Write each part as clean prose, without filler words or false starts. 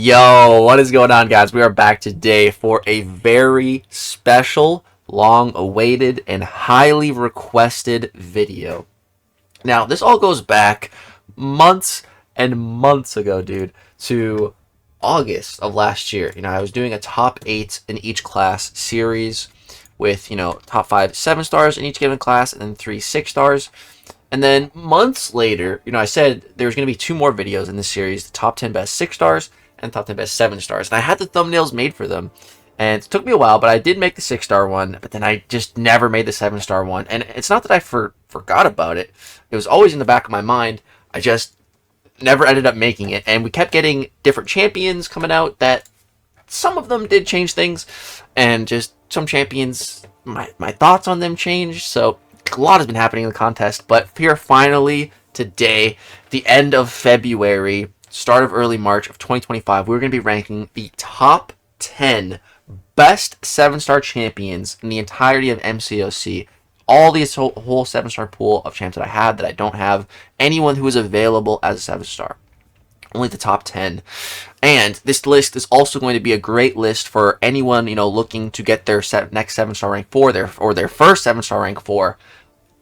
Yo, what is going on, guys? We are back today for a very special, long-awaited, and highly requested video. Now, this all goes back months and months ago, dude, to August of last year. I was doing a top 8 in each class series with, top 5 7-stars in each given class and then 3 6-stars. And then months later, I said there was going to be 2 more videos in this series, the top 10 best 6-stars and top 10 best 7-stars. And I had the thumbnails made for them. And it took me a while, but I did make the 6-star one, but then I just never made the 7-star one. And it's not that I forgot about it. It was always in the back of my mind. I just never ended up making it. And we kept getting different champions coming out that some of them did change things. And just some champions, my thoughts on them changed. So a lot has been happening in the contest. But here finally today, the end of February, start of early March of 2025, we're going to be ranking the top 10 best 7-star champions in the entirety of MCOC. All these whole 7-star pool of champs that I have, that I don't have, anyone who is available as a 7-star. Only the top 10. And this list is also going to be a great list for anyone, looking to get their next 7-star rank or their first 7-star rank 4.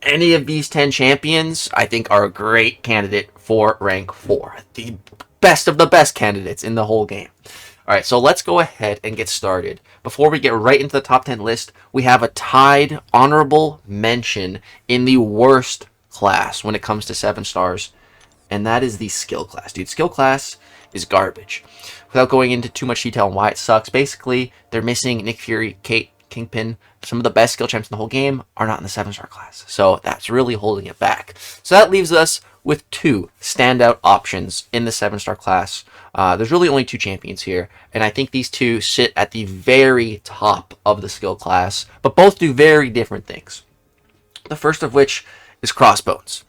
Any of these 10 champions, I think, are a great candidate for rank 4. The best of the best candidates in the whole game. Alright, so let's go ahead and get started. Before we get right into the top 10 list, we have a tied honorable mention in the worst class when it comes to 7-stars. And that is the skill class. Dude, skill class is garbage. Without going into too much detail on why it sucks, basically, they're missing Nick Fury, Kate, Kingpin. Some of the best skill champs in the whole game are not in the 7-star class. So that's really holding it back. So that leaves us with 2 standout options in the 7-star class. There's really only 2 champions here, and I think these 2 sit at the very top of the skill class, but both do very different things. The first of which is Crossbones,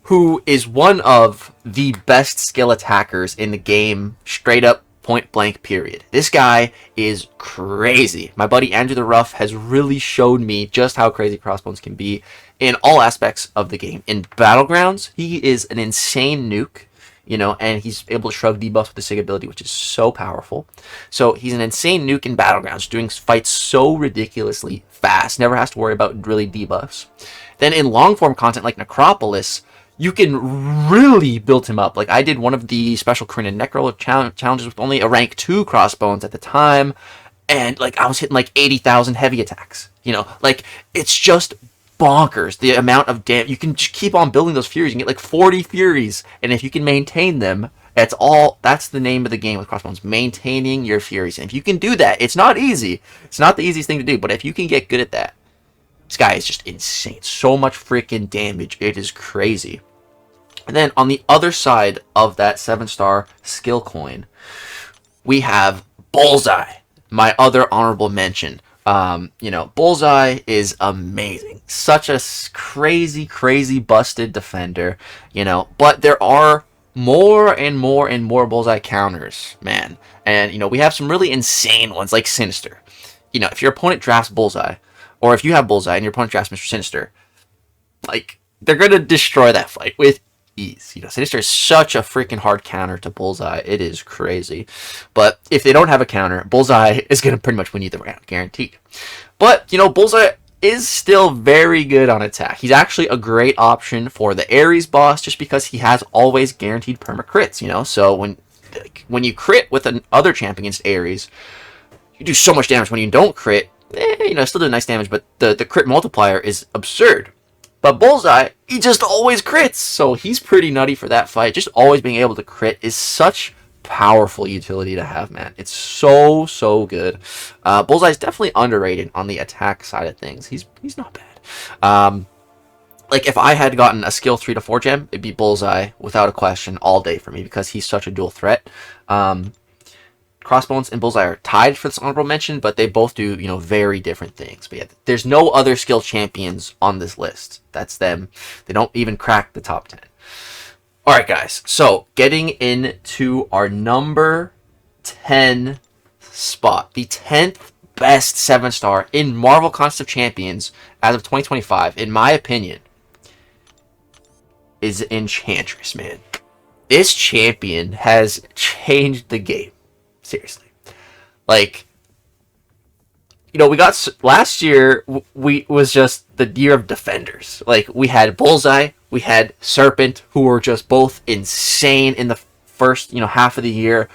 who is one of the best skill attackers in the game, straight up point blank period. This guy is crazy. My buddy Andrew the Rough has really showed me just how crazy Crossbones can be in all aspects of the game. In Battlegrounds, he is an insane nuke, and he's able to shrug debuffs with the SIG ability, which is so powerful. So he's an insane nuke in Battlegrounds, doing fights so ridiculously fast, never has to worry about really debuffs. Then in long form content like Necropolis, you can really build him up. Like, I did one of the special Korean Necro challenges with only a rank 2 Crossbones at the time, and I was hitting 80,000 heavy attacks. It's just bonkers the amount of damage. You can just keep on building those Furies. You can get 40 Furies, and if you can maintain them, that's the name of the game with Crossbones, maintaining your Furies. And if you can do that, it's not easy. It's not the easiest thing to do, but if you can get good at that, this guy is just insane. So much freaking damage. It is crazy. And then on the other side of that 7-star skill coin, we have Bullseye, my other honorable mention. Bullseye is amazing. Such a crazy busted defender, but there are more and more Bullseye counters, man. And, we have some really insane ones like Sinister. If your opponent drafts Bullseye, or if you have Bullseye and your opponent drafts Mr. Sinister, they're going to destroy that fight with ease. Sinister is such a freaking hard counter to Bullseye. It is crazy. But if they don't have a counter, Bullseye is going to pretty much win you the round, guaranteed. But, Bullseye is still very good on attack. He's actually a great option for the Ares boss just because he has always guaranteed perma crits, So when you crit with another champion against Ares, you do so much damage. When you don't crit, still do nice damage, but the crit multiplier is absurd. But Bullseye, he just always crits, so he's pretty nutty for that fight. Just always being able to crit is such powerful utility to have, man. It's so good. Bullseye is definitely underrated on the attack side of things. He's not bad. If I had gotten a skill 3 to 4 gem, it'd be Bullseye without a question all day for me because he's such a dual threat. Crossbones and Bullseye are tied for this honorable mention, but they both do, very different things. But yeah, there's no other skill champions on this list. That's them. They don't even crack the top 10. Alright, guys. So, getting into our number 10 spot. The 10th best 7-star in Marvel Contest of Champions as of 2025, in my opinion, is Enchantress, man. This champion has changed the game. Seriously. Like, we got last year. We was just the year of defenders. Like, we had Bullseye, we had Serpent, who were just both insane in the first half of the year.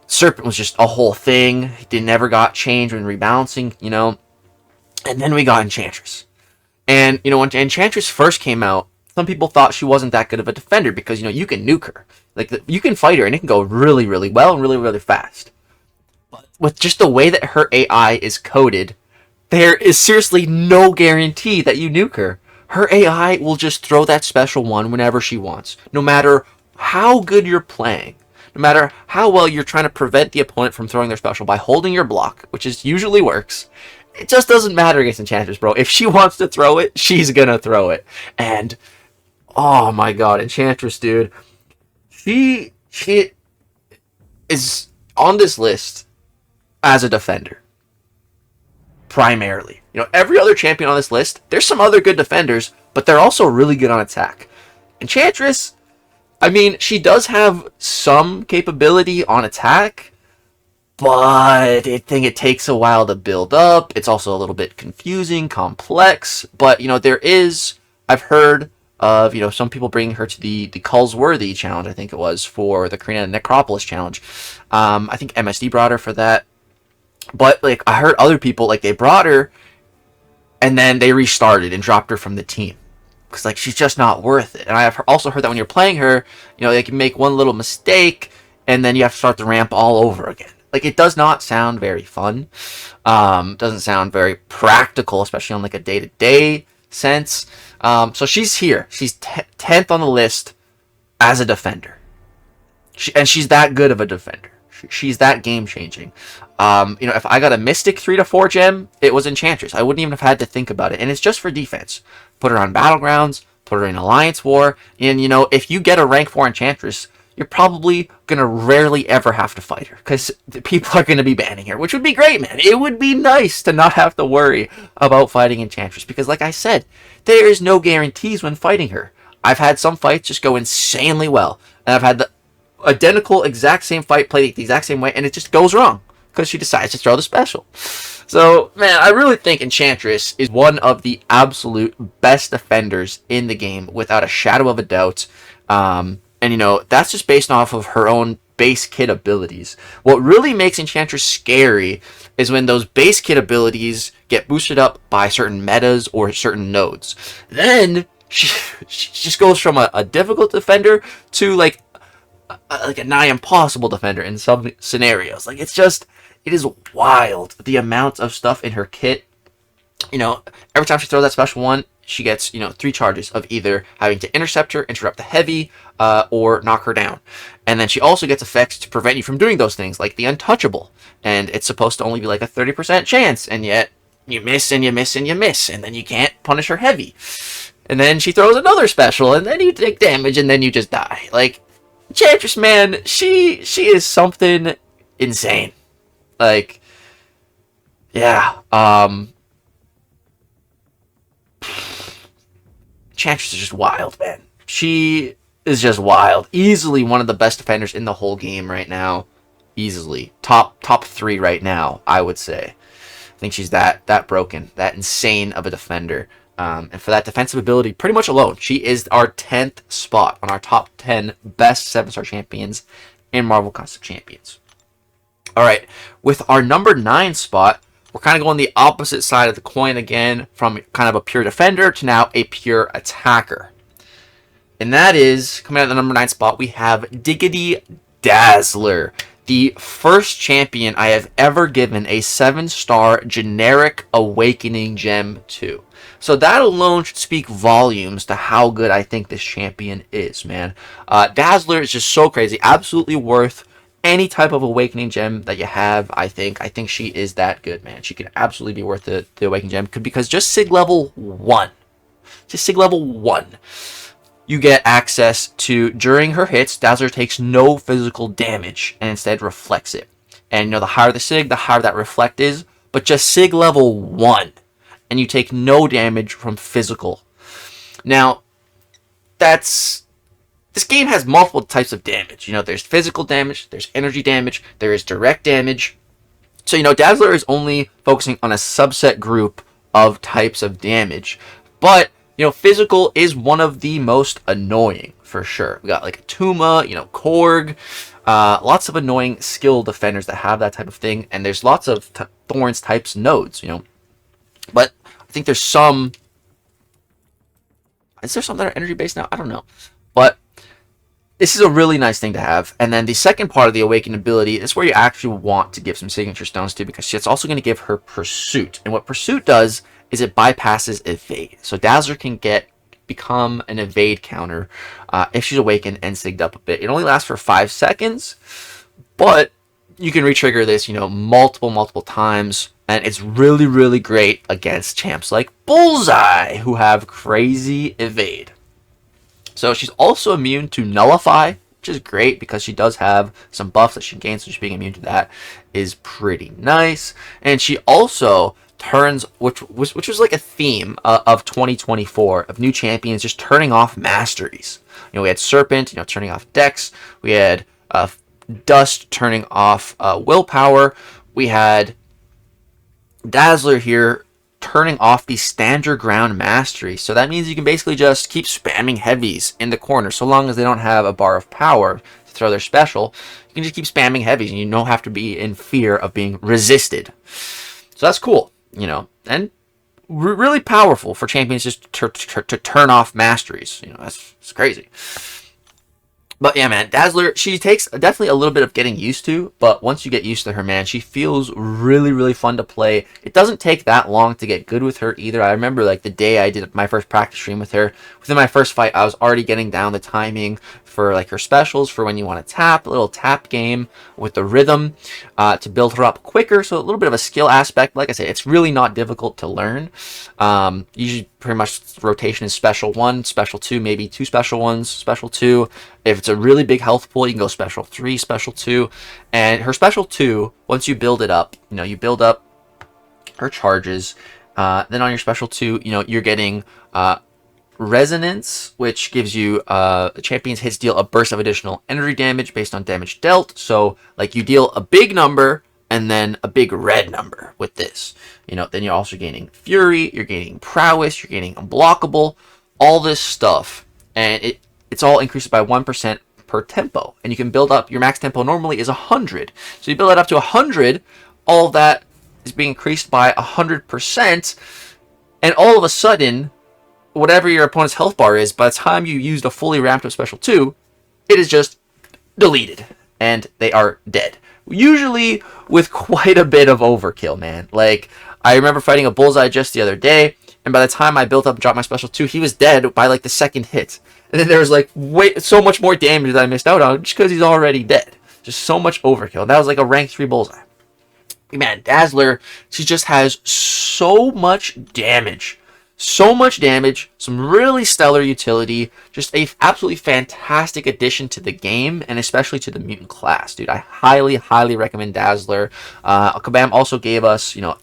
Serpent was just a whole thing. He never got changed when rebalancing. And then we got Enchantress. And when Enchantress first came out, some people thought she wasn't that good of a defender because you can nuke her. Like, you can fight her and it can go really, really well and really, really fast. With just the way that her AI is coded, there is seriously no guarantee that you nuke her. Her AI will just throw that special one whenever she wants, no matter how good you're playing, no matter how well you're trying to prevent the opponent from throwing their special by holding your block, which usually works. It just doesn't matter against Enchantress, bro. If she wants to throw it, she's gonna throw it. And oh my god, Enchantress, dude, she is on this list as a defender, primarily. Every other champion on this list, there's some other good defenders, but they're also really good on attack. Enchantress, I mean, she does have some capability on attack, but I think it takes a while to build up. It's also a little bit confusing, complex, but, I've heard of, some people bringing her to the Cullsworthy challenge, I think it was, for the Karina Necropolis challenge. I think MSD brought her for that. But, like, I heard other people, like, they brought her, and then they restarted and dropped her from the team. Because, like, she's just not worth it. And I've also heard that when you're playing her, they can make one little mistake, and then you have to start the ramp all over again. Like, it does not sound very fun. Doesn't sound very practical, especially on, like, a day-to-day sense. So she's here. She's 10th on the list as a defender. And she's that good of a defender. She's that game-changing. If I got a Mystic 3 to 4 gem, it was Enchantress. I wouldn't even have had to think about it. And it's just for defense. Put her on Battlegrounds, put her in Alliance War, and, if you get a rank 4 Enchantress, you're probably going to rarely ever have to fight her, because people are going to be banning her, which would be great, man. It would be nice to not have to worry about fighting Enchantress, because, like I said, there is no guarantees when fighting her. I've had some fights just go insanely well, and I've had the identical exact same fight played the exact same way, and it just goes wrong because she decides to throw the special. So, man, I really think Enchantress is one of the absolute best defenders in the game, without a shadow of a doubt. And that's just based off of her own base kit abilities. What really makes Enchantress scary is when those base kit abilities get boosted up by certain metas or certain nodes. Then she just goes from a difficult defender to like a nigh impossible defender in some scenarios. Like, it is wild, the amount of stuff in her kit. Every time she throws that special one, she gets 3 charges of either having to intercept her, interrupt the heavy, or knock her down. And then she also gets effects to prevent you from doing those things, like the Untouchable. And it's supposed to only be like a 30% chance, and yet you miss and you miss and you miss, and then you can't punish her heavy. And then she throws another special, and then you take damage, and then you just die. Like, Enchantress, man, she is something insane. Like, yeah, Enchantress is just wild, man. She is just wild. Easily one of the best defenders in the whole game right now. Easily. Top 3 right now, I would say. I think she's that broken, that insane of a defender. And for that defensive ability, pretty much alone, she is our 10th spot on our top 10 best 7-star champions in Marvel Contest of Champions. Alright, with our number 9 spot, we're kind of going the opposite side of the coin again, from kind of a pure defender to now a pure attacker. And that is, coming out of the number 9 spot, we have Diggity Dazzler, the first champion I have ever given a 7-star generic Awakening Gem to. So that alone should speak volumes to how good I think this champion is, man. Dazzler is just so crazy. Absolutely worth any type of Awakening Gem that you have, I think. I think she is that good, man. She could absolutely be worth the Awakening Gem, because just Sig level 1. Just Sig level 1. You get access to, during her hits, Dazzler takes no physical damage and instead reflects it. And the higher the Sig, the higher that reflect is. But just Sig level 1. And you take no damage from physical. Now, this this game has multiple types of damage. You know, there's physical damage, there's energy damage, there is direct damage. So, you know, Dazzler is only focusing on a subset group of types of damage. But, you know, physical is one of the most annoying, for sure. We got, like, Tuma, you know, Korg, lots of annoying skill defenders that have that type of thing. And there's lots of Thorns types nodes, you know. But I think there's some... Is there some that are energy-based now? I don't know. But this is a really nice thing to have. And then the second part of the Awakened ability is where you actually want to give some signature stones to, because it's also going to give her Pursuit. And what Pursuit does is it bypasses Evade. So Dazzler can become an Evade counter if she's awakened and sigged up a bit. It only lasts for 5 seconds, but you can retrigger this, you know, multiple times. And it's really, really great against champs like Bullseye, who have crazy Evade. So she's also immune to Nullify, which is great because she does have some buffs that she gains, so she's being immune to that is pretty nice. And she also turns, which was like a theme of 2024, of new champions just turning off masteries. You know, we had Serpent, you know, turning off Dex. We had Dust turning off willpower. We had Dazzler here turning off the stand your ground mastery. So that means you can basically just keep spamming heavies in the corner, so long as they don't have a bar of power to throw their special. You can just keep spamming heavies and you don't have to be in fear of being resisted. So that's cool, you know, and really powerful for champions just to turn off masteries. You know, that's crazy. But yeah, man, Dazzler, she takes definitely a little bit of getting used to, but once you get used to her, man, she feels really, really fun to play. It doesn't take that long to get good with her either. I remember, like, the day I did my first practice stream with her, within my first fight, I was already getting down the timing for, like, her specials for when you want to tap, a little tap game with the rhythm to build her up quicker. So a little bit of a skill aspect. Like I said, it's really not difficult to learn. Usually pretty much rotation is special 1, special 2, maybe 2 special 1s, special 2. If it's a really big health pool, you can go special 3, special 2. And her special 2, once you build it up, you know, you build up her charges. Then on your special 2, you know, you're getting Resonance, which gives you the champion's hits deal a burst of additional energy damage based on damage dealt. So, like, you deal a big number and then a big red number with this. You know, then you're also gaining Fury, you're gaining Prowess, you're gaining Unblockable, all this stuff. And it's all increased by 1% per tempo. And you can build up, your max tempo normally is 100. So you build it up to 100, all of that is being increased by 100%. And all of a sudden, whatever your opponent's health bar is, by the time you use the fully ramped up special 2, it is just deleted. And they are dead. Usually with quite a bit of overkill, man. Like, I remember fighting a Bullseye just the other day, and by the time I built up and dropped my special 2, he was dead by, like, the second hit. And then there was, like, so much more damage that I missed out on just because he's already dead. Just so much overkill. And that was, like, a rank 3 Bullseye. Man, Dazzler, she just has so much damage. So much damage, some really stellar utility, just a absolutely fantastic addition to the game, and especially to the mutant class, dude. I highly, highly recommend Dazzler. Kabam also gave us, you know,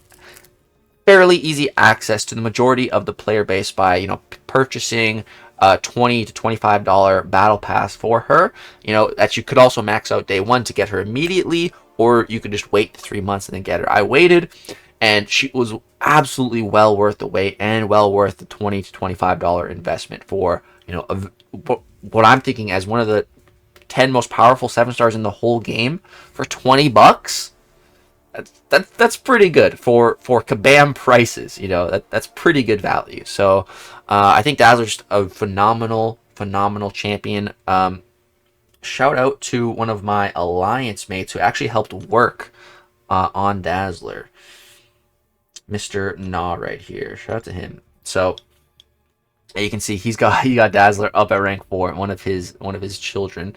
fairly easy access to the majority of the player base by, you know, purchasing a $20 to $25 battle pass for her. You know, that you could also max out day 1 to get her immediately, or you could just wait 3 months and then get her. I waited, and she was absolutely well worth the wait and well worth the $20 to $25 investment for, you know, what I'm thinking as one of the 10 most powerful 7-stars in the whole game for $20. That's pretty good for Kabam prices. You know, that's pretty good value. So I think Dazzler's a phenomenal champion. Shout out to one of my alliance mates who actually helped work on Dazzler. Mr. Nah right here. Shout out to him. So you can see he got Dazzler up at rank 4. One of his children.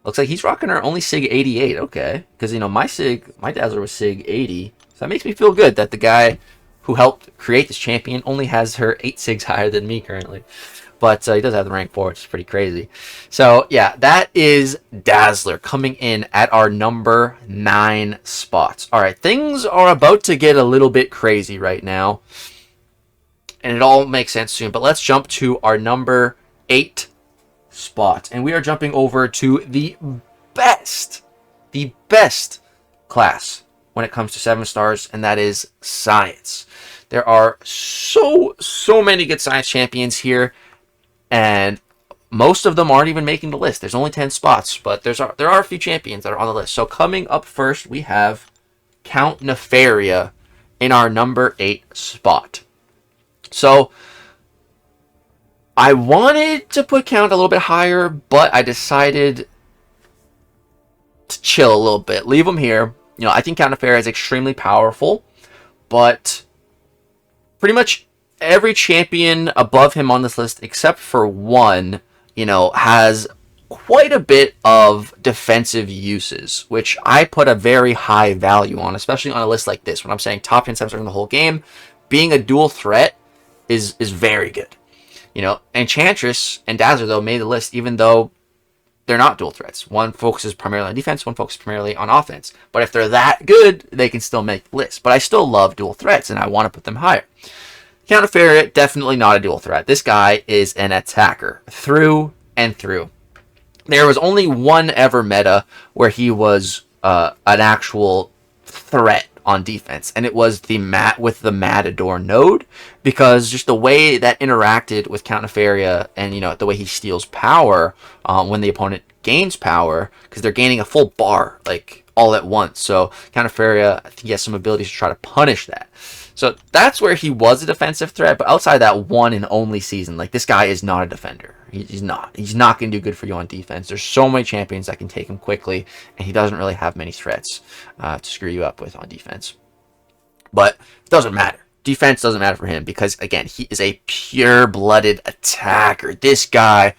Looks like he's rocking her only Sig 88. Okay, because you know my Dazzler was Sig 80. So that makes me feel good that the guy who helped create this champion only has her 8 Sigs higher than me currently. But he does have the rank 4, which is pretty crazy. So yeah, that is Dazzler coming in at our number 9 spots. All right, things are about to get a little bit crazy right now, and it all makes sense soon. But let's jump to our number 8 spot. And we are jumping over to the best class when it comes to 7 stars, and that is Science. There are so many good Science champions here, and most of them aren't even making the list. There's only 10 spots, but there are a few champions that are on the list. So coming up first, we have Count Nefaria in our number 8 spot. So I wanted to put Count a little bit higher, but I decided to chill a little bit. Leave him here. You know, I think Count Nefaria is extremely powerful, but pretty much every champion above him on this list, except for one, you know, has quite a bit of defensive uses, which I put a very high value on, especially on a list like this. When I'm saying top 10 during the whole game, being a dual threat is very good. You know, Enchantress and Dazzler, though, made the list even though they're not dual threats. One focuses primarily on defense, one focuses primarily on offense. But if they're that good, they can still make the list. But I still love dual threats, and I want to put them higher. Count Nefaria, definitely not a dual threat. This guy is an attacker through and through. There was only one ever meta where he was an actual threat on defense, and it was the Matador node, because just the way that interacted with Count Nefaria, and you know, the way he steals power when the opponent gains power, because they're gaining a full bar like all at once. So Count Nefaria, I think he has some abilities to try to punish that. So that's where he was a defensive threat, but outside that one and only season, like, this guy is not a defender. He's not. He's not going to do good for you on defense. There's so many champions that can take him quickly, and he doesn't really have many threats to screw you up with on defense. But it doesn't matter. Defense doesn't matter for him because, again, he is a pure-blooded attacker. This guy,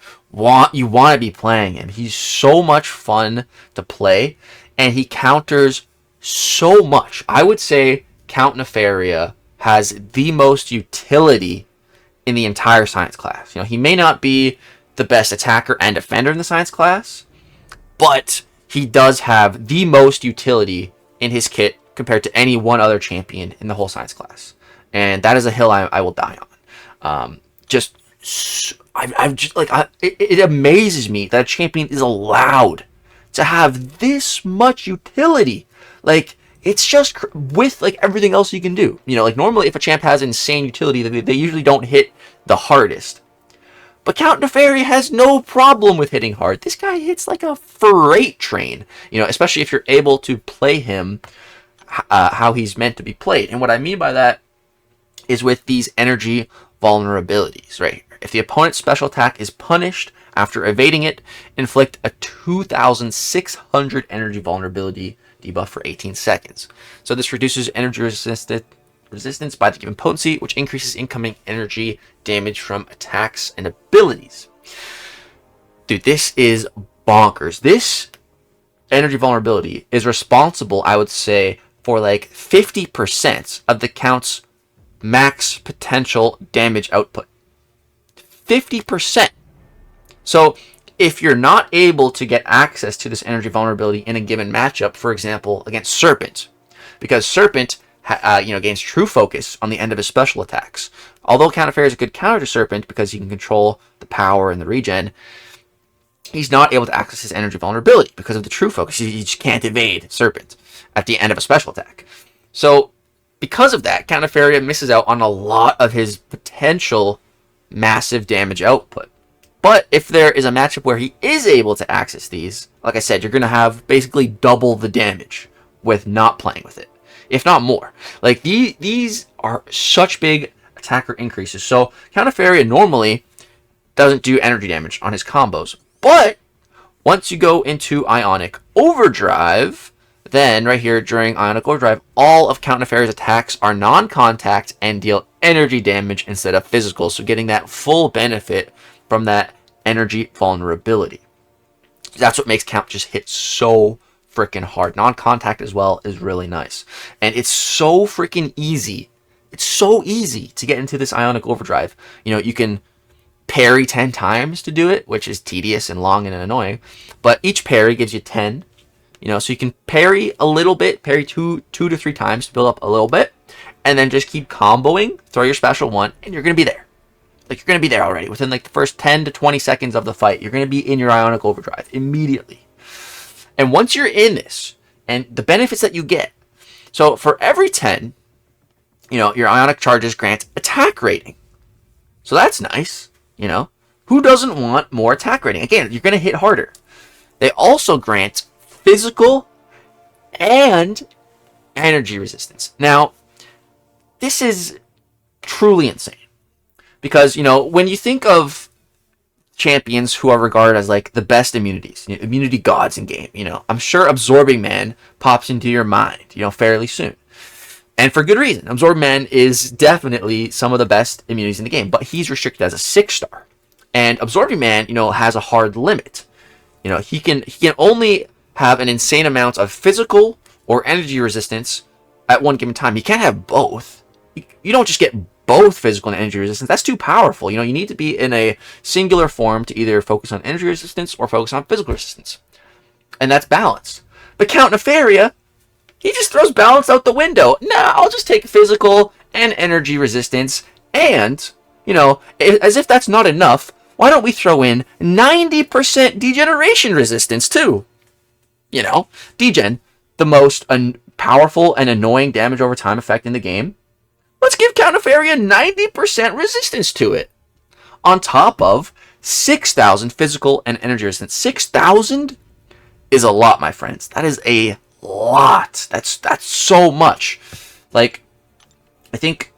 you want to be playing him. He's so much fun to play, and he counters so much. I would say Count Nefaria has the most utility in the entire Science class. You know, he may not be the best attacker and defender in the Science class, but he does have the most utility in his kit compared to any one other champion in the whole Science class. And that is a hill I will die on. It amazes me that a champion is allowed to have this much utility. Like, it's just with, like, everything else you can do. You know, like, normally if a champ has insane utility, they usually don't hit the hardest. But Count Nefaria has no problem with hitting hard. This guy hits like a freight train. You know, especially if you're able to play him how he's meant to be played. And what I mean by that is with these energy vulnerabilities, right? If the opponent's special attack is punished after evading it, inflict a 2,600 energy vulnerability debuff for 18 seconds. So this reduces energy resistance by the given potency, which increases incoming energy damage from attacks and abilities. Dude, this is bonkers. This energy vulnerability is responsible, I would say, for like 50% of the count's max potential damage output. 50%. So if you're not able to get access to this energy vulnerability in a given matchup, for example, against Serpent, because Serpent gains true focus on the end of his special attacks. Although Count Nefaria is a good counter to Serpent because he can control the power and the regen, he's not able to access his energy vulnerability because of the true focus. He just can't evade Serpent at the end of a special attack. So because of that, Count Nefaria misses out on a lot of his potential massive damage output. But if there is a matchup where he is able to access these, like I said, you're going to have basically double the damage with not playing with it, if not more. Like, these are such big attacker increases. So Count Nefaria normally doesn't do energy damage on his combos. But once you go into Ionic Overdrive, then right here during Ionic Overdrive, all of Count Nefaria's attacks are non-contact and deal energy damage instead of physical. So getting that full benefit from that energy vulnerability. That's what makes Count just hit so freaking hard. Non-contact as well is really nice. And it's so freaking easy. It's so easy to get into this Ionic Overdrive. You know, you can parry 10 times to do it, which is tedious and long and annoying. But each parry gives you 10. You know, so you can parry a little bit, parry two to three times to build up a little bit. And then just keep comboing, throw your special one, and you're going to be there. Like, you're going to be there already. Within, like, the first 10 to 20 seconds of the fight, you're going to be in your Ionic Overdrive immediately. And once you're in this, and the benefits that you get, so for every 10, your Ionic charges grant attack rating. So that's nice, Who doesn't want more attack rating? Again, you're going to hit harder. They also grant physical and energy resistance. Now, this is truly insane. Because, when you think of champions who are regarded as, like, the best immunities, immunity gods in game, I'm sure Absorbing Man pops into your mind, fairly soon. And for good reason. Absorbing Man is definitely some of the best immunities in the game, but he's restricted as a 6-star. And Absorbing Man, has a hard limit. He can only have an insane amount of physical or energy resistance at one given time. He can't have both. You don't just get both physical and energy resistance. That's too powerful. You need to be in a singular form to either focus on energy resistance or focus on physical resistance. And that's balance. But Count Nefaria, he just throws balance out the window. Nah, I'll just take physical and energy resistance. And, as if that's not enough, why don't we throw in 90% degeneration resistance too? Degen, the most powerful and annoying damage over time effect in the game. Let's give Count Nefaria 90% resistance to it. On top of 6,000 physical and energy resistance. 6,000 is a lot, my friends. That is a lot. That's so much. Like, I think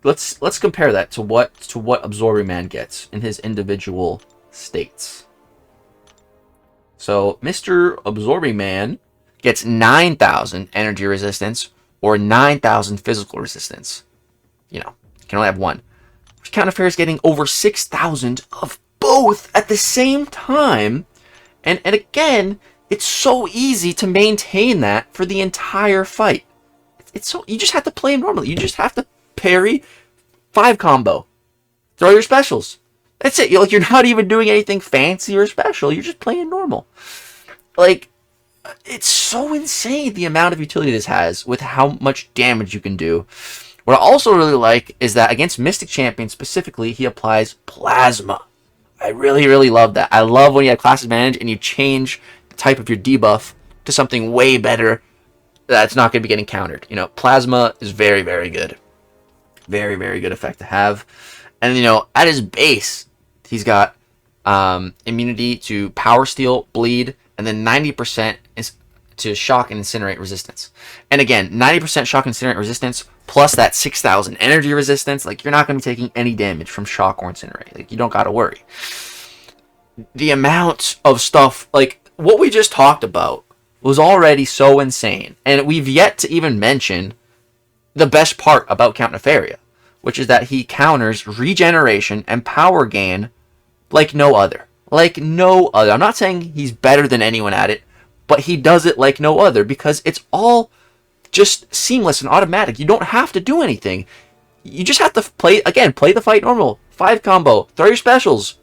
let's compare that to what Absorbing Man gets in his individual states. So Mr. Absorbing Man gets 9,000 energy resistance or 9,000 physical resistance. You can only have one. Count Nefaria is getting over 6,000 of both at the same time. And again, it's so easy to maintain that for the entire fight. You just have to play him normally. You just have to parry 5 combo. Throw your specials. That's it. You're not even doing anything fancy or special. You're just playing normal. Like, it's so insane the amount of utility this has with how much damage you can do. What I also really like is that against Mystic Champions specifically, he applies Plasma. I really, really love that. I love when you have class advantage and you change the type of your debuff to something way better that's not going to be getting countered. Plasma is very, very good. Very, very good effect to have. And, at his base, he's got immunity to Power Steal, Bleed, and then 90% is to Shock and Incinerate resistance. And again, 90% Shock and Incinerate resistance plus that 6,000 energy resistance. Like, you're not going to be taking any damage from Shock or Incinerate. Like, you don't got to worry. The amount of stuff, like, what we just talked about was already so insane. And we've yet to even mention the best part about Count Nefaria, which is that he counters regeneration and power gain like no other. Like no other. I'm not saying he's better than anyone at it, but he does it like no other because it's all just seamless and automatic. You don't have to do anything. You just have to play the fight normal. 5 combo, throw your specials.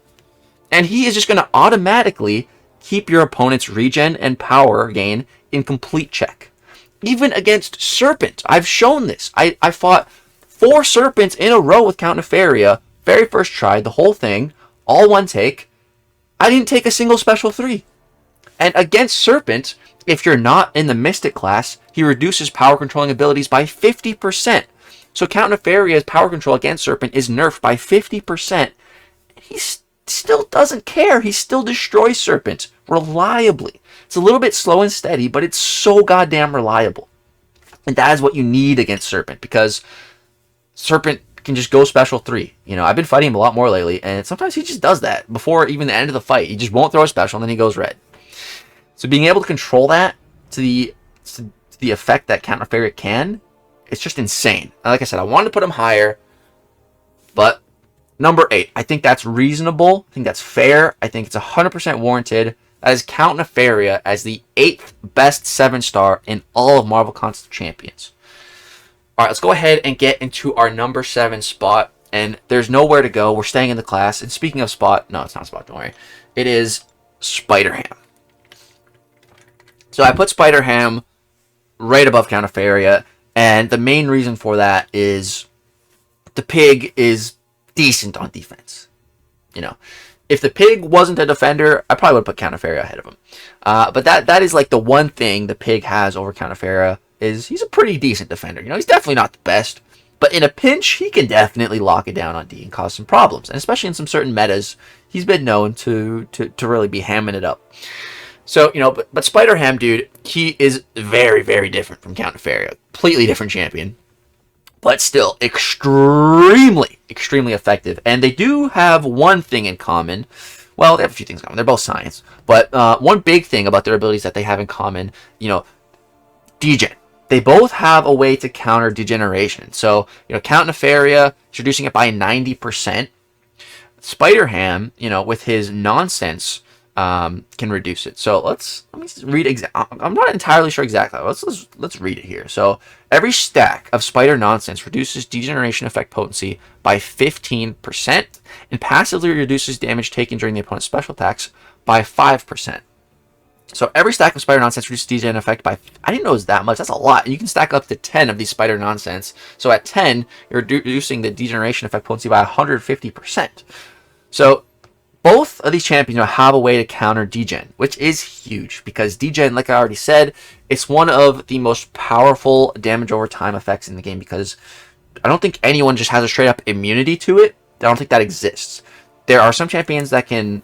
And he is just going to automatically keep your opponent's regen and power gain in complete check. Even against Serpent, I've shown this. I fought 4 Serpents in a row with Count Nefaria. Very first try, the whole thing, all one take. I didn't take a single special 3. And against Serpent, if you're not in the Mystic class, he reduces power controlling abilities by 50%. So Count Nefaria's power control against Serpent is nerfed by 50%. He still doesn't care. He still destroys Serpent reliably. It's a little bit slow and steady, but it's so goddamn reliable. And that is what you need against Serpent, because Serpent can just go special 3. I've been fighting him a lot more lately, and sometimes he just does that before even the end of the fight. He just won't throw a special, and then he goes red. So being able to control that to the effect that Count Nefaria can, it's just insane. And like I said, I wanted to put him higher, but number 8, I think that's reasonable. I think that's fair. I think it's 100% warranted. That is Count Nefaria as the 8th best 7-star in all of Marvel Console Champions. Alright, let's go ahead and get into our number 7 spot. And there's nowhere to go. We're staying in the class. And speaking of spot, no, it's not spot, don't worry. It is Spider-Ham. So I put Spider-Ham right above Count Nefaria. And the main reason for that is the pig is decent on defense. You know, if the pig wasn't a defender, I probably would put Nefaria ahead of him. But that is like the one thing the pig has over Nefaria is he's a pretty decent defender. You know, he's definitely not the best, but in a pinch, he can definitely lock it down on D and cause some problems. And especially in some certain metas, he's been known to really be hamming it up. So, you know, but Spider-Ham, dude, he is very, very different from Nefaria. Completely different champion, but still extremely, extremely effective. And they do have one thing in common. Well, they have a few things in common. They're both science. But one big thing about their abilities that they have in common, you know, degen. They both have a way to counter degeneration. So, you know, Nefaria is reducing it by 90%. Spider-Ham, you know, with his nonsense, can reduce it. So let me read I'm not entirely sure exactly. Let's read it here. So every stack of spider nonsense reduces degeneration effect potency by 15% and passively reduces damage taken during the opponent's special attacks by 5%. So every stack of spider nonsense reduces degen effect by, I didn't know it was that much. That's a lot. And you can stack up to 10 of these spider nonsense. So at 10, you're reducing the degeneration effect potency by 150%. So both of these champions have a way to counter degen, which is huge because degen, like I already said, it's one of the most powerful damage over time effects in the game because I don't think anyone just has a straight up immunity to it. I don't think that exists. There are some champions that can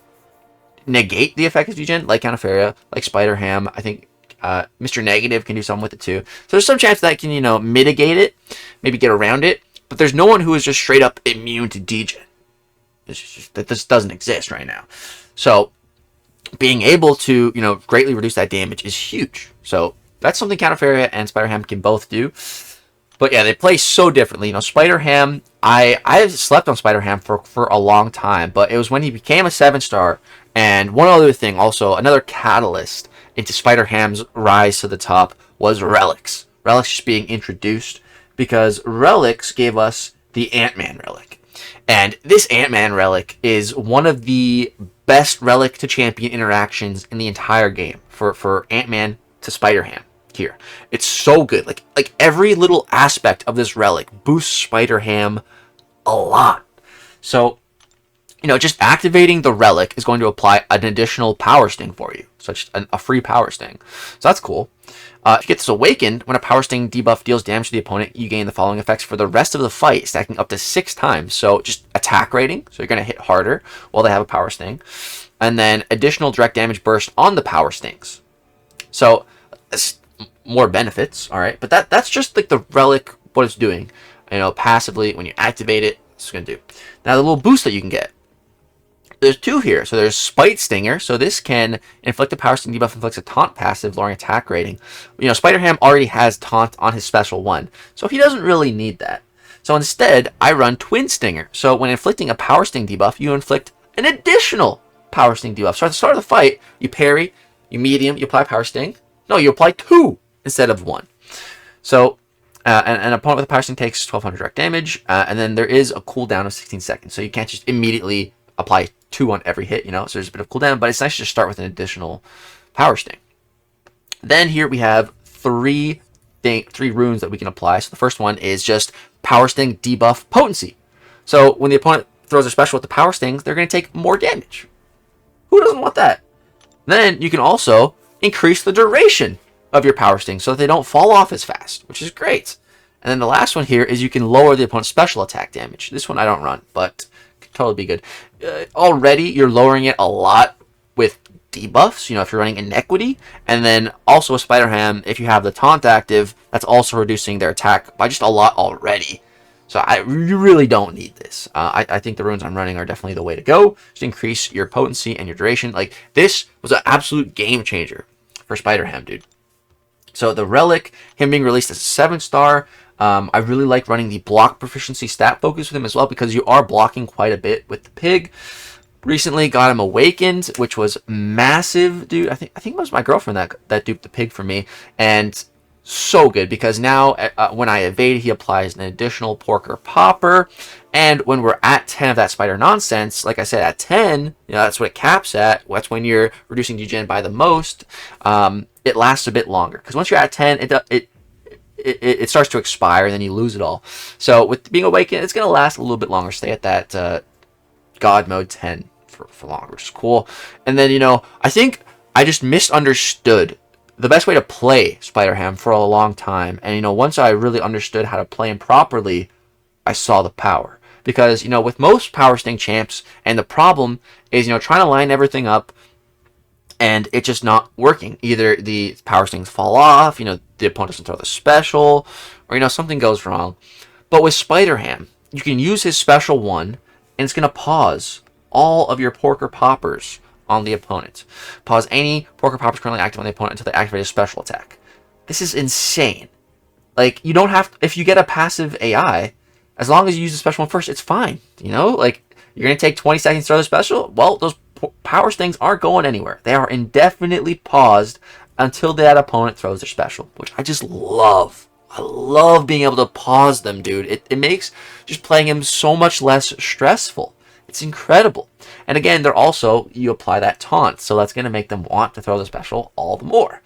negate the effect of degen, like Nefaria, like Spider-Ham. I think Mr. Negative can do something with it too. So there's some champs that can, you know, mitigate it, maybe get around it, but there's no one who is just straight up immune to degen. That this doesn't exist right now. So being able to, you know, greatly reduce that damage is huge. So that's something Nefaria and Spider-Ham can both do. But yeah, they play so differently. You know, Spider-Ham, I slept on Spider-Ham for a long time, but it was when he became a 7-star. And one other thing, also another catalyst into Spider-Ham's rise to the top was relics. Relics just being introduced because relics gave us the Ant-Man relic. And this Ant-Man relic is one of the best relic to champion interactions in the entire game for Ant-Man to Spider-Ham here. It's so good. Like every little aspect of this relic boosts Spider-Ham a lot. So, you know, just activating the relic is going to apply an additional power sting for you. Such a free power sting. So that's cool. If you get this awakened, when a power sting debuff deals damage to the opponent, you gain the following effects for the rest of the fight, stacking up to 6 times. So just attack rating, so you're going to hit harder while they have a power sting. And then additional direct damage burst on the power stings. So more benefits, all right? But that's just like the relic, what it's doing. You know, passively, when you activate it, it's going to do. Now the little boost that you can get. There's 2 here. So there's Spite Stinger. So this can inflict a power sting debuff, inflicts a taunt passive, lowering attack rating. You know, Spider-Ham already has taunt on his special one, so he doesn't really need that. So instead, I run Twin Stinger. So when inflicting a power sting debuff, you inflict an additional power sting debuff. So at the start of the fight, you parry, you medium, you apply power sting. No, you apply 2 instead of 1. So an opponent with a power sting takes 1200 direct damage, and then there is a cooldown of 16 seconds. So you can't just immediately apply 2 on every hit, you know, so there's a bit of cooldown, but it's nice to just start with an additional power sting. Then here we have 3 runes that we can apply. So the first one is just power sting debuff potency. So when the opponent throws a special with the power stings, they're going to take more damage. Who doesn't want that? Then you can also increase the duration of your power stings so that they don't fall off as fast, which is great. And then the last one here is you can lower the opponent's special attack damage. This one I don't run, but could totally be good. Already you're lowering it a lot with debuffs, you know, if you're running Inequity, and then also with Spider-Ham, if you have the taunt active, that's also reducing their attack by just a lot already. So you really don't need this. I think the runes I'm running are definitely the way to go. Just increase your potency and your duration. Like, this was an absolute game changer for Spider-Ham, dude. So the relic, him being released as a 7-star, I really like running the block proficiency stat focus with him as well, because you are blocking quite a bit with the pig. Recently got him awakened, which was massive, dude. I think it was my girlfriend that duped the pig for me, and so good, because now when I evade, he applies an additional porker popper, and when we're at 10 of that spider nonsense, like I said, at 10, you know, that's what it caps at. That's when you're reducing degen by the most. It lasts a bit longer, because once you're at 10, it it starts to expire, and then you lose it all. So with being awakened, it's going to last a little bit longer. Stay at that God mode 10 for longer, which is cool. And then, I think I just misunderstood the best way to play Spider-Ham for a long time. And, once I really understood how to play him properly, I saw the power. Because, with most Power Sting champs, and the problem is, trying to line everything up, and it's just not working. Either the Power Stings fall off, the opponent doesn't throw the special, or, something goes wrong. But with Spider-Ham, you can use his special one, and it's going to pause all of your Porker Poppers on the opponent. Pause any Porker Poppers currently active on the opponent until they activate a special attack. This is insane. Like, you don't have to, if you get a passive AI, as long as you use the special one first, it's fine. Like, you're going to take 20 seconds to throw the special? Well, those Power Stings aren't going anywhere. They are indefinitely paused until that opponent throws their special, which I just love. I love being able to pause them, dude. It makes just playing him so much less stressful. It's incredible. And again, you apply that taunt, so that's going to make them want to throw the special all the more.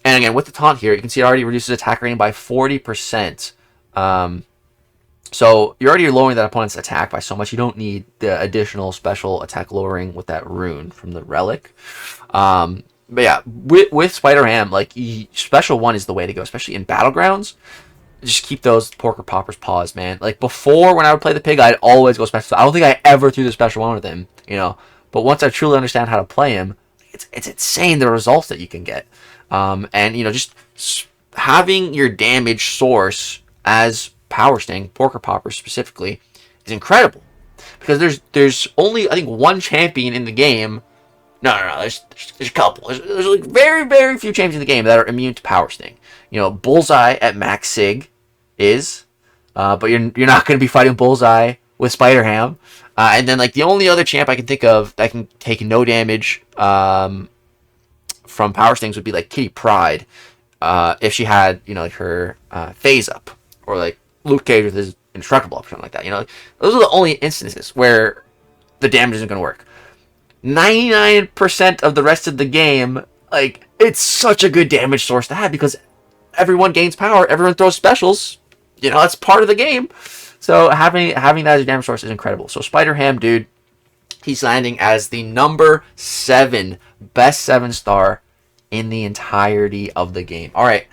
And again, with the taunt here, you can see it already reduces attack rating by 40%. So you're already lowering that opponent's attack by so much. You don't need the additional special attack lowering with that rune from the relic. But yeah, with Spider-Ham, like, special one is the way to go, especially in Battlegrounds. Just keep those Porker Poppers paused, man. Like, before, when I would play the pig, I'd always go special. I don't think I ever threw the special one with him, But once I truly understand how to play him, it's insane the results that you can get. And, just having your damage source as Power Sting, Porker Popper specifically, is incredible. Because there's only, I think, one champion in the game. No, there's a couple. There's like very, very few champions in the game that are immune to Power Sting. Bullseye at max sig is, but you're not going to be fighting Bullseye with Spider-Ham. And then, like, the only other champ I can think of that can take no damage from Power Stings would be, like, Kitty Pryde, if she had, like, her phase up, or like Luke Cage with his indestructible up, or something like that. Those are the only instances where the damage isn't going to work. 99% of the rest of the game, like, it's such a good damage source to have, because everyone gains power, everyone throws specials, that's part of the game. So having that as a damage source is incredible. So Spider-Ham, dude, he's landing as the number 7 best 7-star in the entirety of the game. All right,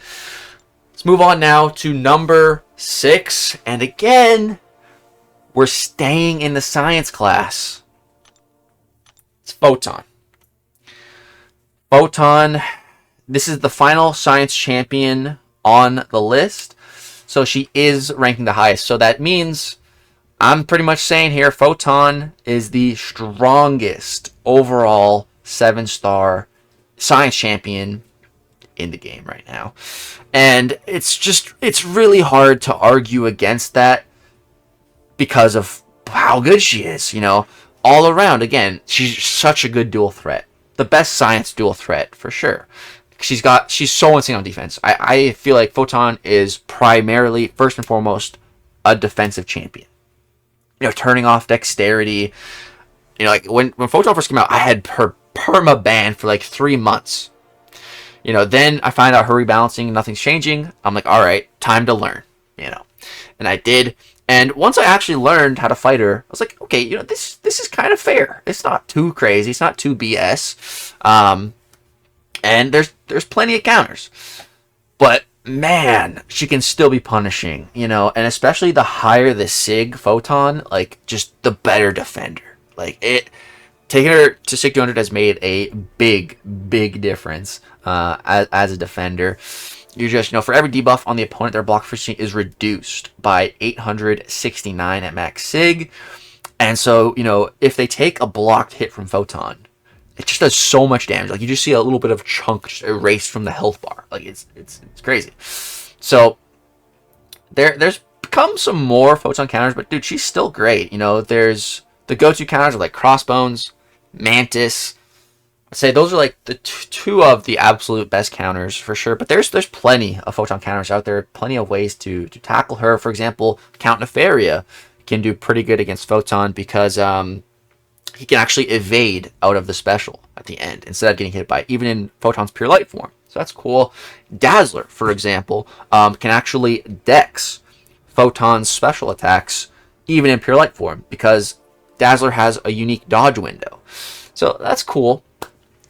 let's move on now to number 6. And again, we're staying in the science class. It's Photon. Photon, this is the final science champion on the list. So she is ranking the highest. So that means I'm pretty much saying here Photon is the strongest overall 7-star science champion in the game right now. And it's really hard to argue against that because of how good she is, all around. Again, she's such a good dual threat. The best science dual threat for sure. She's so insane on defense. I feel like Photon is primarily, first and foremost, a defensive champion. Turning off dexterity. Like when Photon first came out, I had her perma banned for like 3 months. Then I find out her rebalancing, nothing's changing. I'm like, all right, time to learn. And I did. And once I actually learned how to fight her, I was like, okay, this is kind of fair. It's not too crazy. It's not too BS. And there's plenty of counters. But man, she can still be punishing, and especially the higher the Sig Photon, like, just the better defender. Like, taking her to Sig 200 has made a big, big difference as a defender. You just, for every debuff on the opponent, their block efficiency is reduced by 869 at max Sig. And so, if they take a blocked hit from Photon, it just does so much damage. Like, you just see a little bit of chunk just erased from the health bar. Like, it's crazy. So there's become some more Photon counters, but dude, she's still great. There's the go-to counters are like Crossbones, Mantis. I'd say those are like the two of the absolute best counters for sure. But there's plenty of Photon counters out there. Plenty of ways to tackle her. For example, Count Nefaria can do pretty good against Photon because he can actually evade out of the special at the end instead of getting hit by it, even in Photon's pure light form. So that's cool. Dazzler, for example, can actually dex Photon's special attacks even in pure light form because Dazzler has a unique dodge window. So that's cool.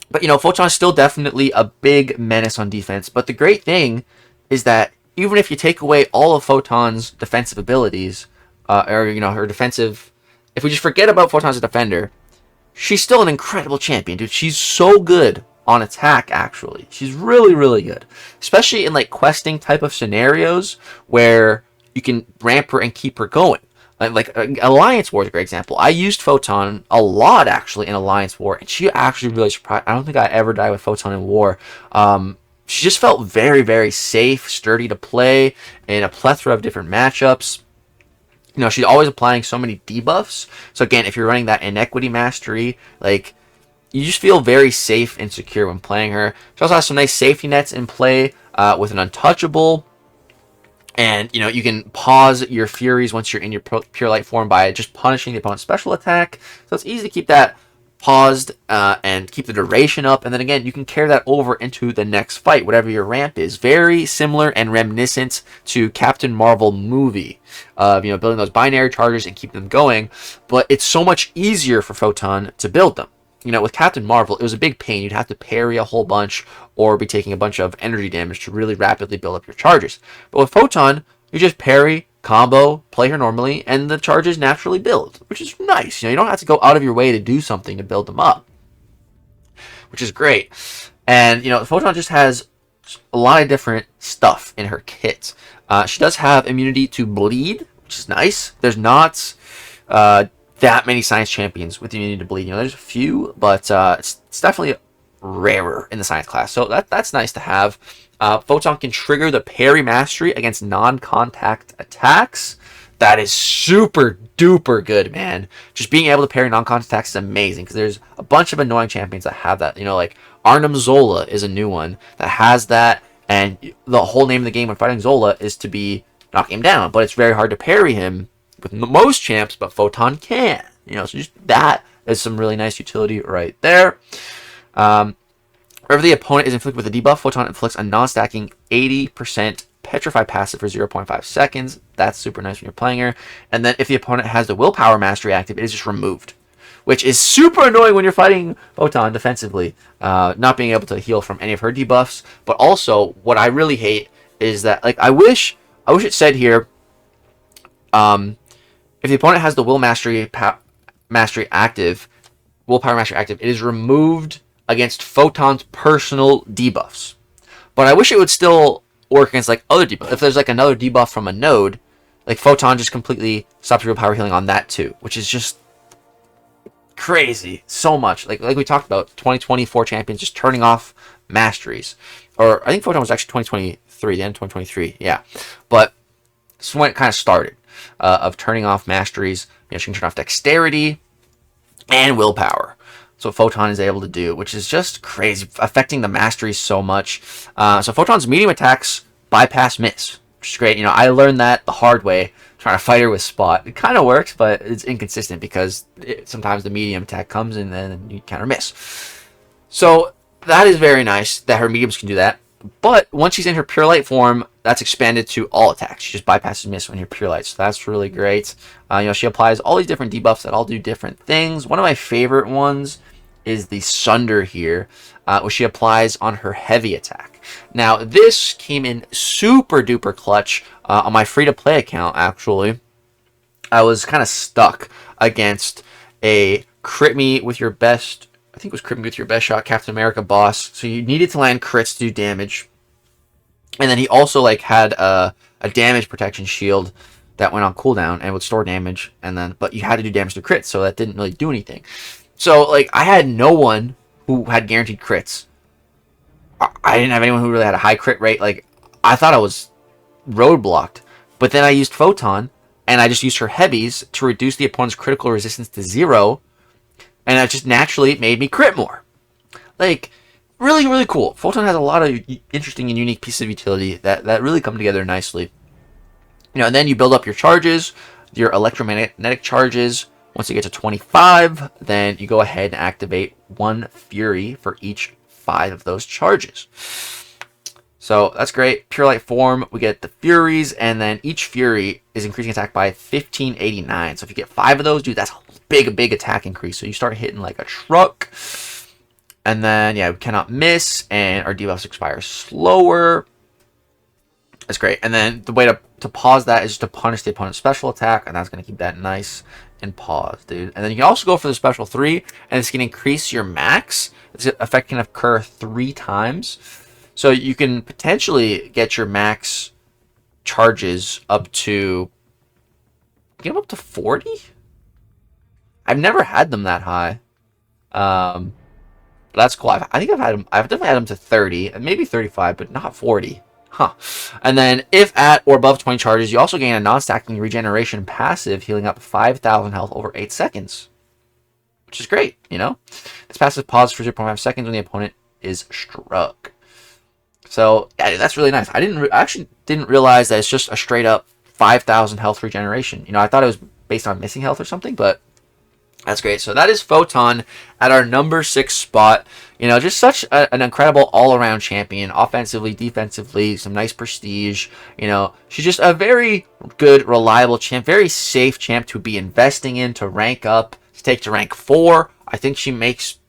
But, Photon is still definitely a big menace on defense. But the great thing is that even if you take away all of Photon's defensive abilities, her defensive... If we just forget about Photon as a defender, she's still an incredible champion, dude. She's so good on attack, actually. She's really, really good. Especially in, questing type of scenarios where you can ramp her and keep her going. Like Alliance War is a great example. I used Photon a lot, actually, in Alliance War, and she actually really surprised. I don't think I ever died with Photon in War. She just felt very, very safe, sturdy to play in a plethora of different matchups. She's always applying so many debuffs. So again, if you're running that Inequity Mastery, you just feel very safe and secure when playing her. She also has some nice safety nets in play with an Untouchable. And, you can pause your Furies once you're in your pure light form by just punishing the opponent's special attack. So it's easy to keep that paused and keep the duration up. And then again, you can carry that over into the next fight, whatever your ramp is. Very similar and reminiscent to Captain Marvel movie of, building those binary charges and keep them going. But it's so much easier for Photon to build them. With Captain Marvel, it was a big pain. You'd have to parry a whole bunch or be taking a bunch of energy damage to really rapidly build up your charges. But with Photon, you just parry, combo, play her normally, and the charges naturally build, which is nice. You don't have to go out of your way to do something to build them up, which is great. And, Photon just has a lot of different stuff in her kit. She does have immunity to bleed, which is nice. There's not... that many science champions with immunity to bleed. There's a few, but it's definitely rarer in the science class. So that's nice to have. Photon can trigger the parry mastery against non-contact attacks. That is super duper good, man. Just being able to parry non-contact attacks is amazing because there's a bunch of annoying champions that have that. Arnim Zola is a new one that has that, and the whole name of the game when fighting Zola is to be knock him down, but it's very hard to parry him with most champs, but Photon can. So just that is some really nice utility right there. Wherever the opponent is inflicted with a debuff, Photon inflicts a non-stacking 80% Petrify passive for 0.5 seconds. That's super nice when you're playing her. And then if the opponent has the Willpower Mastery active, it is just removed, which is super annoying when you're fighting Photon defensively, not being able to heal from any of her debuffs. But also, what I really hate is that, I wish it said here, if the opponent has the Willpower Mastery active, it is removed against Photon's personal debuffs. But I wish it would still work against other debuffs. If there's another debuff from a node, Photon just completely stops your willpower healing on that too, which is just crazy. So much. Like we talked about, 2024 champions just turning off masteries. Or I think Photon was actually 2023, the end of 2023. Yeah. But this is when it kind of started. Of turning off masteries. She can turn off dexterity and willpower. So Photon is able to do, which is just crazy, affecting the masteries so much. So Photon's medium attacks bypass miss, which is great. I learned that the hard way, trying to fight her with Spot. It kind of works, but it's inconsistent because sometimes the medium attack comes and then you counter miss. So that is very nice that her mediums can do that. But once she's in her pure light form, that's expanded to all attacks. She just bypasses miss when you're pure light, so that's really great. She applies all these different debuffs that all do different things. One of my favorite ones is the Sunder here, which she applies on her heavy attack. Now, this came in super duper clutch on my free-to-play account, actually. I was kind of stuck against a crit me with your best... I think it was crit me with your best shot Captain America boss. So you needed to land crits to do damage. And then he also had a damage protection shield that went on cooldown and would store damage. But you had to do damage to crits, so that didn't really do anything. So I had no one who had guaranteed crits. I didn't have anyone who really had a high crit rate. I thought I was roadblocked. But then I used Photon, and I just used her heavies to reduce the opponent's critical resistance to 0. And that just naturally made me crit more. Really, really cool. Photon has a lot of interesting and unique pieces of utility that really come together nicely. And then you build up your charges, your electromagnetic charges. Once you get to 25, then you go ahead and activate 1 Fury for each 5 of those charges. So that's great. Pure Light form, we get the Furies, and then each Fury is increasing attack by 1589. So if you get 5 of those, dude, that's a big attack increase. So you start hitting like a truck. And then, yeah, we cannot miss, and our debuffs expire slower. That's great. And then the way to pause that is just to punish the opponent's special attack, and that's going to keep that nice and pause, dude. And then you can also go for the special 3, and it's going to increase your max. This effect can occur 3 times. So you can potentially get your max charges up to... Get them up to 40? I've never had them that high. That's cool. I think I've definitely had them to 30, and maybe 35, but not 40. Huh. And then, if at or above 20 charges, you also gain a non-stacking regeneration passive, healing up 5,000 health over 8 seconds. Which is great, you know? This passive pauses for 0.5 seconds when the opponent is struck. So, yeah, that's really nice. I actually didn't realize that it's just a straight up 5,000 health regeneration. You know, I thought it was based on missing health or something, but that's great. So that is Photon at our number 6 spot. You know, just such an incredible all-around champion. Offensively, defensively, some nice prestige. You know, she's just a very good, reliable champ. Very safe champ to be investing in, to rank up, to take to rank 4. I think she makes...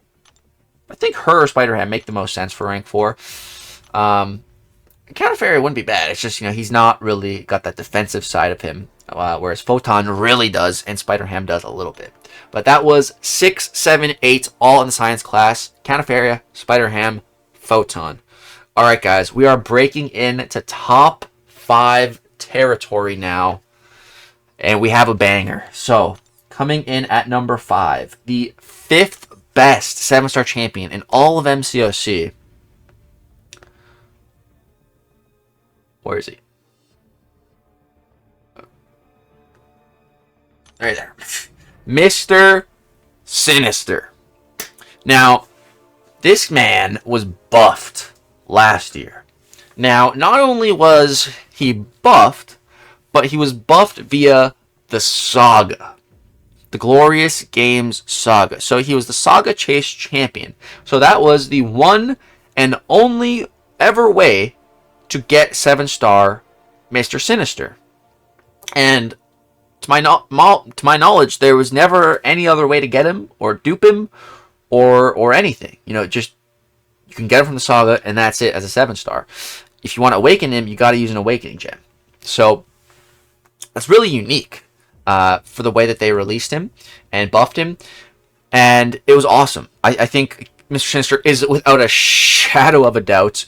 I think her or Spider-Ham make the most sense for rank 4. Nefaria wouldn't be bad. It's just, you know, he's not really got that defensive side of him. Whereas Photon really does, and Spider-Ham does a little bit. But that was 6, 7, 8, all in the science class. Nefaria, Spider-Ham, Photon. Alright, guys, we are breaking into top 5 territory now. And we have a banger. So, coming in at number 5, the 5th best 7-star champion in all of MCOC. Where is he? Right there. Mr. Sinister. Now, this man was buffed last year. Now, not only was he buffed, but he was buffed via the Saga. The Glorious Games Saga. So he was the Saga Chase champion. So that was the one and only ever way to get 7-star Mr. Sinister. And to my knowledge, there was never any other way to get him or dupe him or anything. You know, just you can get him from the Saga, and that's it as a 7-star. If you want to awaken him, you got to use an Awakening Gem. So that's really unique for the way that they released him and buffed him, and it was awesome. I think Mr. Sinister is, without a shadow of a doubt,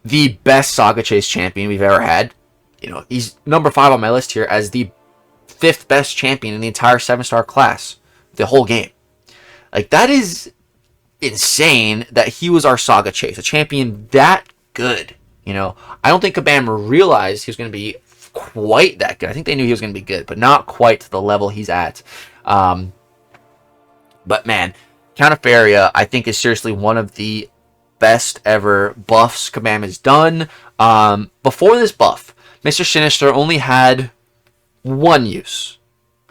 the best Saga Chase champion we've ever had. You know, he's number 5 on my list here as the 5th best champion in the entire 7-star class, the whole game. Like, that is insane that he was our Saga Chase, a champion that good. You know, I don't think Kabam realized he was going to be quite that good. I think they knew he was going to be good, but not quite to the level he's at. But man, Nefaria, I think, is seriously one of the best ever buffs Kabam has done. Before this buff, Mr. Sinister only had one use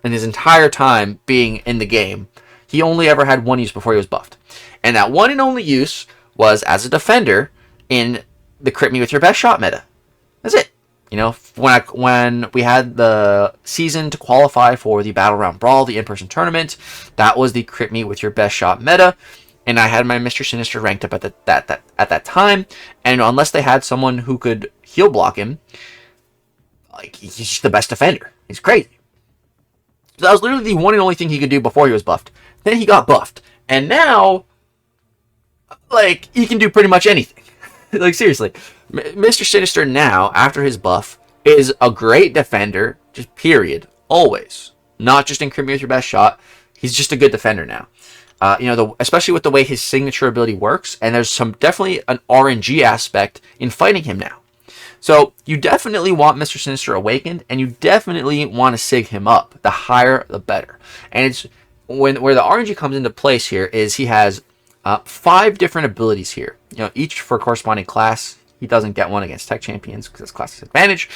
in his entire time being in the game. He only ever had one use before he was buffed, and that one and only use was as a defender in the crit me with your best shot meta. That's it. You know, when we had the season to qualify for the Battle Round Brawl, the in-person tournament, that was the crit me with your best shot meta, and I had my Mr. Sinister ranked up at that time, and unless they had someone who could heal block him, like, he's just the best defender. He's crazy. So that was literally the one and only thing he could do before he was buffed. Then he got buffed. And now, like, he can do pretty much anything. Like, seriously. Mr. Sinister now, after his buff, is a great defender, just period. Always. Not just in crit me with your best shot. He's just a good defender now. You know, especially with the way his signature ability works. And there's definitely an RNG aspect in fighting him now. So you definitely want Mr. Sinister awakened, and you definitely want to sig him up. The higher, the better. And it's where the RNG comes into place here is he has 5 different abilities here. You know, each for a corresponding class. He doesn't get one against tech champions because it's class advantage,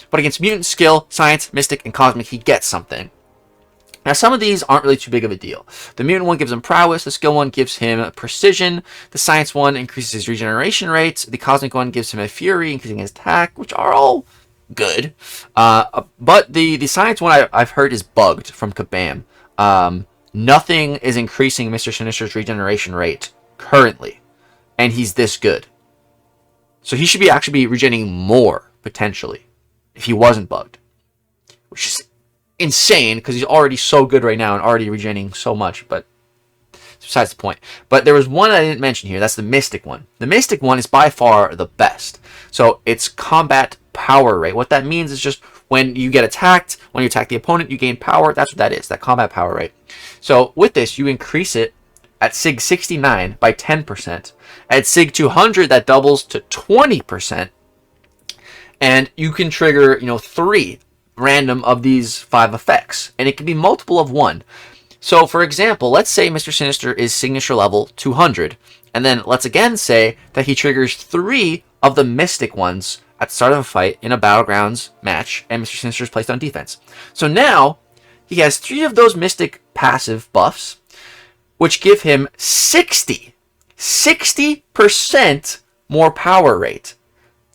but against mutant, skill, science, mystic, and cosmic, he gets something. Now, some of these aren't really too big of a deal. The mutant one gives him prowess, the skill one gives him precision, the science one increases his regeneration rate, the cosmic one gives him a fury, increasing his attack, which are all good. But the science one I've heard is bugged from Kabam. Nothing is increasing Mr. Sinister's regeneration rate currently, and he's this good. So he should actually be regenerating more, potentially, if he wasn't bugged. Which is insane, because he's already so good right now and already regenerating so much, but besides the point. But there was one I didn't mention here. That's the Mystic one. The Mystic one is by far the best. So it's combat power rate. What that means is just when you get attacked, when you attack the opponent, you gain power. That's what that is, that combat power rate. So with this, you increase it at SIG 69 by 10%. At SIG 200, that doubles to 20%. And you can trigger, 3 random of these 5 effects, and it can be multiple of one. So for example, let's say Mr. Sinister is signature level 200, and then let's again say that he triggers 3 of the mystic ones at the start of a fight in a Battlegrounds match, and Mr. Sinister is placed on defense. So now he has 3 of those mystic passive buffs, which give him 60% more power rate.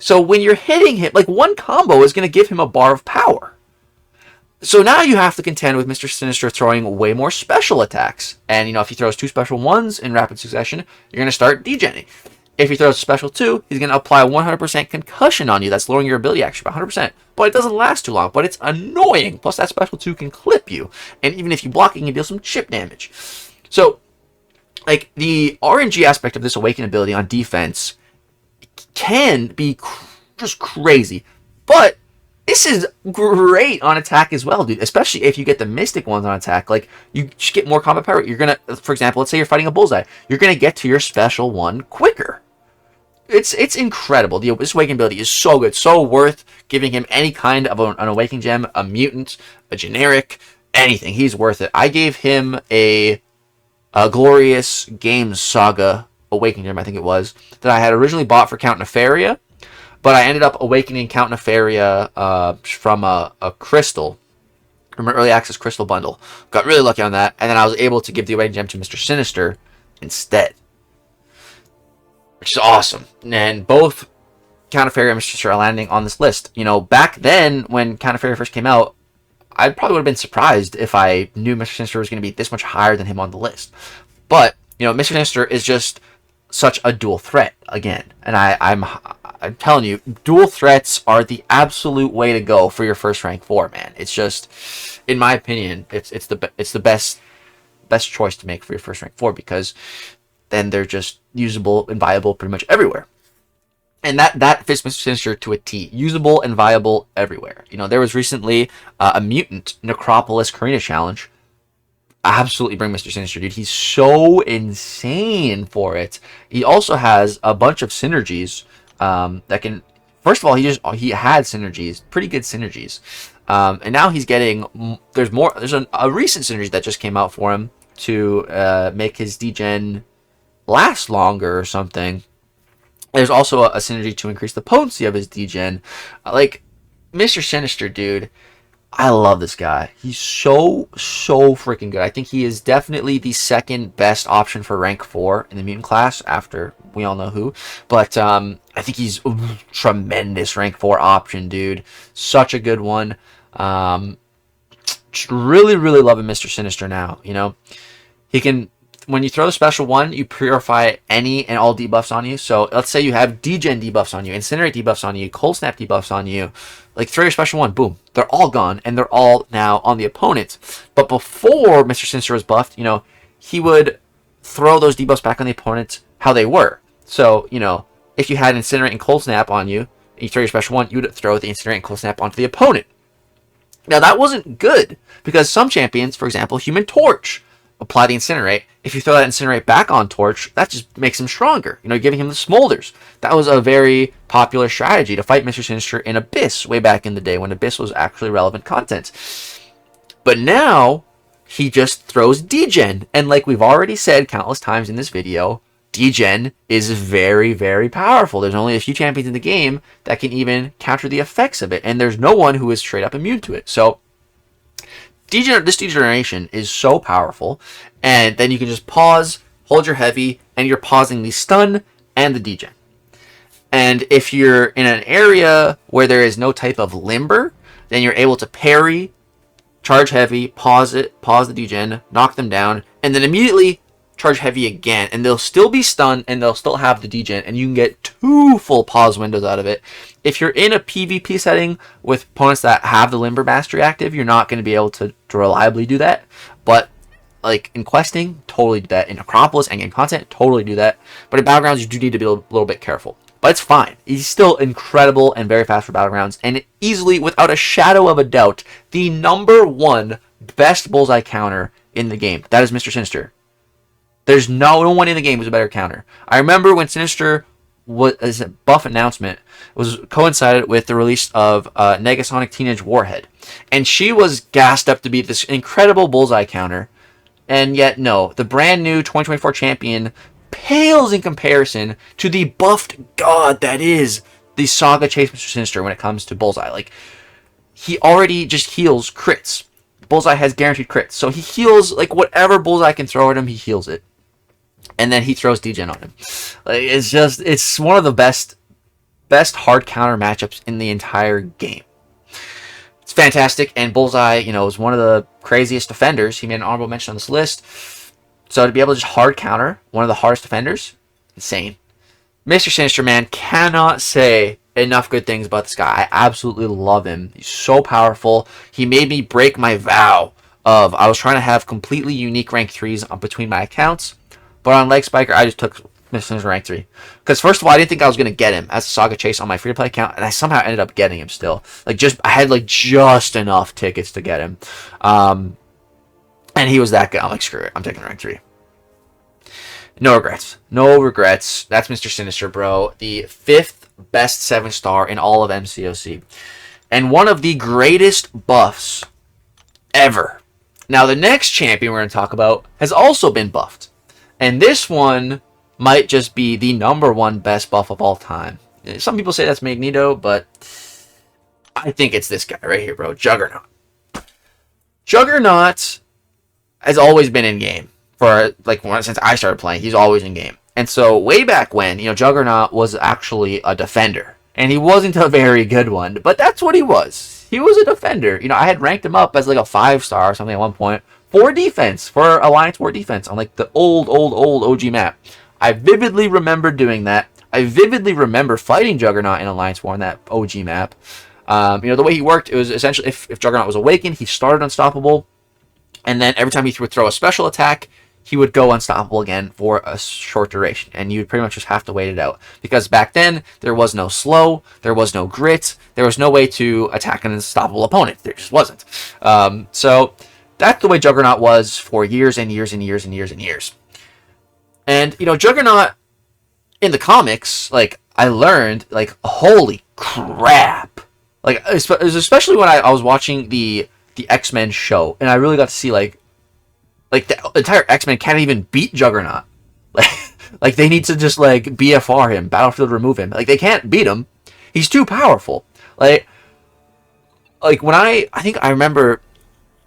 So when you're hitting him, like, one combo is going to give him a bar of power. So now you have to contend with Mr. Sinister throwing way more special attacks. And, if he throws 2 special ones in rapid succession, you're going to start degenning. If he throws a special 2, he's going to apply 100% concussion on you. That's lowering your ability actually by 100%. But it doesn't last too long, but it's annoying. Plus that special 2 can clip you. And even if you block it, you can deal some chip damage. So, like, the RNG aspect of this Awaken ability on defense can be just crazy, but this is great on attack as well, dude. Especially if you get the mystic ones on attack, like, you just get more combat power. You're gonna, for example, let's say you're fighting a bullseye, you're gonna get to your special one quicker. It's incredible. This Awaken ability is so good, so worth giving him any kind of an Awaken gem, a mutant, a generic, anything. He's worth it. I gave him a Glorious Games Saga Awakening gem, I think it was, that I had originally bought for Count Nefaria, but I ended up awakening Count Nefaria from a crystal, from an early access crystal bundle. Got really lucky on that, and then I was able to give the Awakening gem to Mr. Sinister instead, which is awesome. And both Count Nefaria and Mr. Sinister are landing on this list. Back then, when Count Nefaria first came out, I probably would have been surprised if I knew Mr. Sinister was going to be this much higher than him on the list. But, Mr. Sinister is just such a dual threat again, and I'm telling you, dual threats are the absolute way to go for your first rank 4, man. It's just, in my opinion, it's the best choice to make for your first rank 4, because then they're just usable and viable pretty much everywhere. And that fits Mr. Sinister to a T. Usable and viable everywhere. There was recently a mutant Necropolis Karina challenge. Absolutely bring Mr. Sinister, dude. He's so insane for it. He also has a bunch of synergies that can... First of all, he had synergies, pretty good synergies. And now he's getting... There's more. There's a recent synergy that just came out for him to make his degen last longer or something. There's also a synergy to increase the potency of his degen. Like, Mr. Sinister, dude, I love this guy. He's so freaking good. I think he is definitely the second best option for rank 4 in the mutant class, after we all know who. But I think he's a tremendous rank 4 option, dude. Such a good one. Just really loving Mr. Sinister now. He can... When you throw the special 1, you purify any and all debuffs on you. So let's say you have degen debuffs on you, incinerate debuffs on you, cold snap debuffs on you. Like, throw your special 1, boom, they're all gone, and they're all now on the opponent. But before Mr. Sinister was buffed, he would throw those debuffs back on the opponent how they were. So, if you had incinerate and cold snap on you, and you throw your special 1, you would throw the incinerate and cold snap onto the opponent. Now, that wasn't good, because some champions, for example, Human Torch, apply the incinerate. If you throw that incinerate back on Torch, that just makes him stronger. Giving him the smolders. That was a very popular strategy to fight Mr. Sinister in Abyss way back in the day, when Abyss was actually relevant content. But now, he just throws degen. And like we've already said countless times in this video, degen is very powerful. There's only a few champions in the game that can even counter the effects of it. And there's no one who is straight up immune to it. So, this degeneration is so powerful, and then you can just pause, hold your heavy, and you're pausing the stun and the degen. And if you're in an area where there is no type of limber, then you're able to parry, charge heavy, pause it, pause the degen, knock them down, and then immediately charge heavy again, and they'll still be stunned and they'll still have the degen, and you can get 2 full pause windows out of it. If you're in a PvP setting with opponents that have the limber mastery active, you're not going to be able to reliably do that. But like in questing, totally do that. In Acropolis and game content, totally do that. But in Battlegrounds, you do need to be a little bit careful. But it's fine. He's still incredible and very fast for Battlegrounds, and easily, without a shadow of a doubt, the #1 best bullseye counter in the game. That is Mr. Sinister. There's no one in the game who's a better counter. I remember when Sinister was a buff announcement was coincided with the release of Negasonic Teenage Warhead, and she was gassed up to be this incredible bullseye counter, and yet no, the brand new 2024 champion pales in comparison to the buffed god that is the Saga Chase Mr. Sinister when it comes to bullseye. Like, he already just heals crits. Bullseye has guaranteed crits, so he heals like whatever bullseye can throw at him, he heals it. And then he throws degen on him. Like, it's one of the best hard counter matchups in the entire game. It's fantastic, and Bullseye, is one of the craziest defenders. He made an honorable mention on this list. So to be able to just hard counter one of the hardest defenders, insane. Mr. Sinister, man, cannot say enough good things about this guy. I absolutely love him. He's so powerful. He made me break my vow of I was trying to have completely unique rank 3s between my accounts. But on Leg Spiker, I just took Mr. Sinister rank 3. Because first of all, I didn't think I was going to get him as a Saga Chase on my free-to-play account, and I somehow ended up getting him still. I had just enough tickets to get him. And he was that good. I'm like, screw it. I'm taking rank 3. No regrets. No regrets. That's Mr. Sinister, bro. The 5th best 7-star in all of MCOC. And one of the greatest buffs ever. Now, the next champion we're going to talk about has also been buffed. And this one might just be the #1 best buff of all time. Some people say that's Magneto, but I think it's this guy right here, bro. Juggernaut. Juggernaut has always been in game since I started playing. He's always in game, and so way back when, Juggernaut was actually a defender, and he wasn't a very good one, but that's what he was. He was a defender. I had ranked him up as like a 5-star or something at one point for defense, for Alliance War defense on like the old OG map. I vividly remember doing that. I vividly remember fighting Juggernaut in Alliance War on that OG map. The way he worked, it was essentially if Juggernaut was awakened, he started unstoppable, and then every time he would throw a special attack, he would go unstoppable again for a short duration, and you would pretty much just have to wait it out. Because back then, there was no slow, there was no grit, there was no way to attack an unstoppable opponent. There just wasn't. So that's the way Juggernaut was for years and years and years and years and years. And, Juggernaut, in the comics, I learned, holy crap. It was especially when I was watching the X-Men show, and I really got to see, the entire X-Men can't even beat Juggernaut. They need to just, BFR him, Battlefield remove him. They can't beat him. He's too powerful. When I think I remember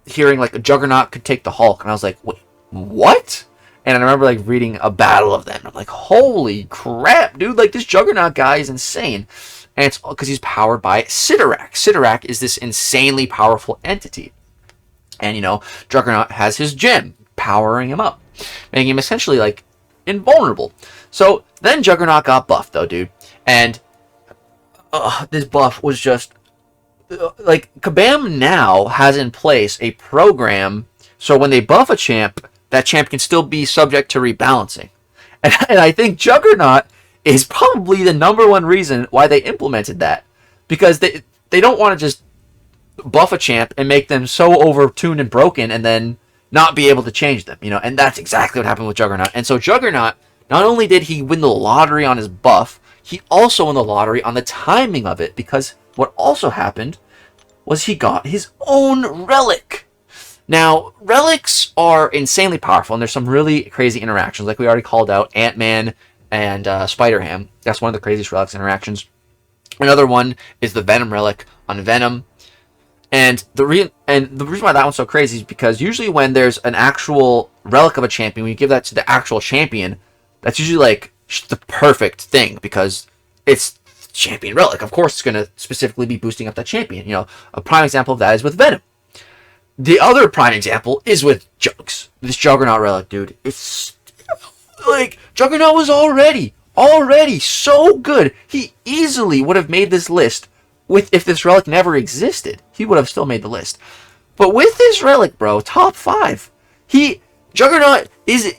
hearing, a Juggernaut could take the Hulk, and I was like, wait, what? And I remember, reading a battle of them. I'm like, holy crap, dude. This Juggernaut guy is insane. And it's because he's powered by Sidorak. Sidorak is this insanely powerful entity. And, Juggernaut has his gem powering him up, making him essentially, invulnerable. So then Juggernaut got buffed, though, dude. And this buff was just, Kabam now has in place a program so when they buff a champ, that champ can still be subject to rebalancing. And I think Juggernaut is probably the #1 reason why they implemented that. Because they don't want to just buff a champ and make them so over-tuned and broken and then not be able to change them, and that's exactly what happened with Juggernaut. And so Juggernaut, not only did he win the lottery on his buff, he also won the lottery on the timing of it, because what also happened was he got his own relic. Now, relics are insanely powerful, and there's some really crazy interactions, like we already called out, Ant-Man and Spider-Ham. That's one of the craziest relics interactions. Another one is the Venom relic on Venom. And the reason why that one's so crazy is because usually when there's an actual relic of a champion, when you give that to the actual champion, that's usually like the perfect thing because it's champion relic. Of course, it's going to specifically be boosting up that champion. You know, a prime example of that is with Venom. The other prime example is with Jugs. This Juggernaut relic, dude. It's like Juggernaut was already so good. He easily would have made this list if this relic never existed. He would have still made the list. But with this relic, bro, top 5. Juggernaut is,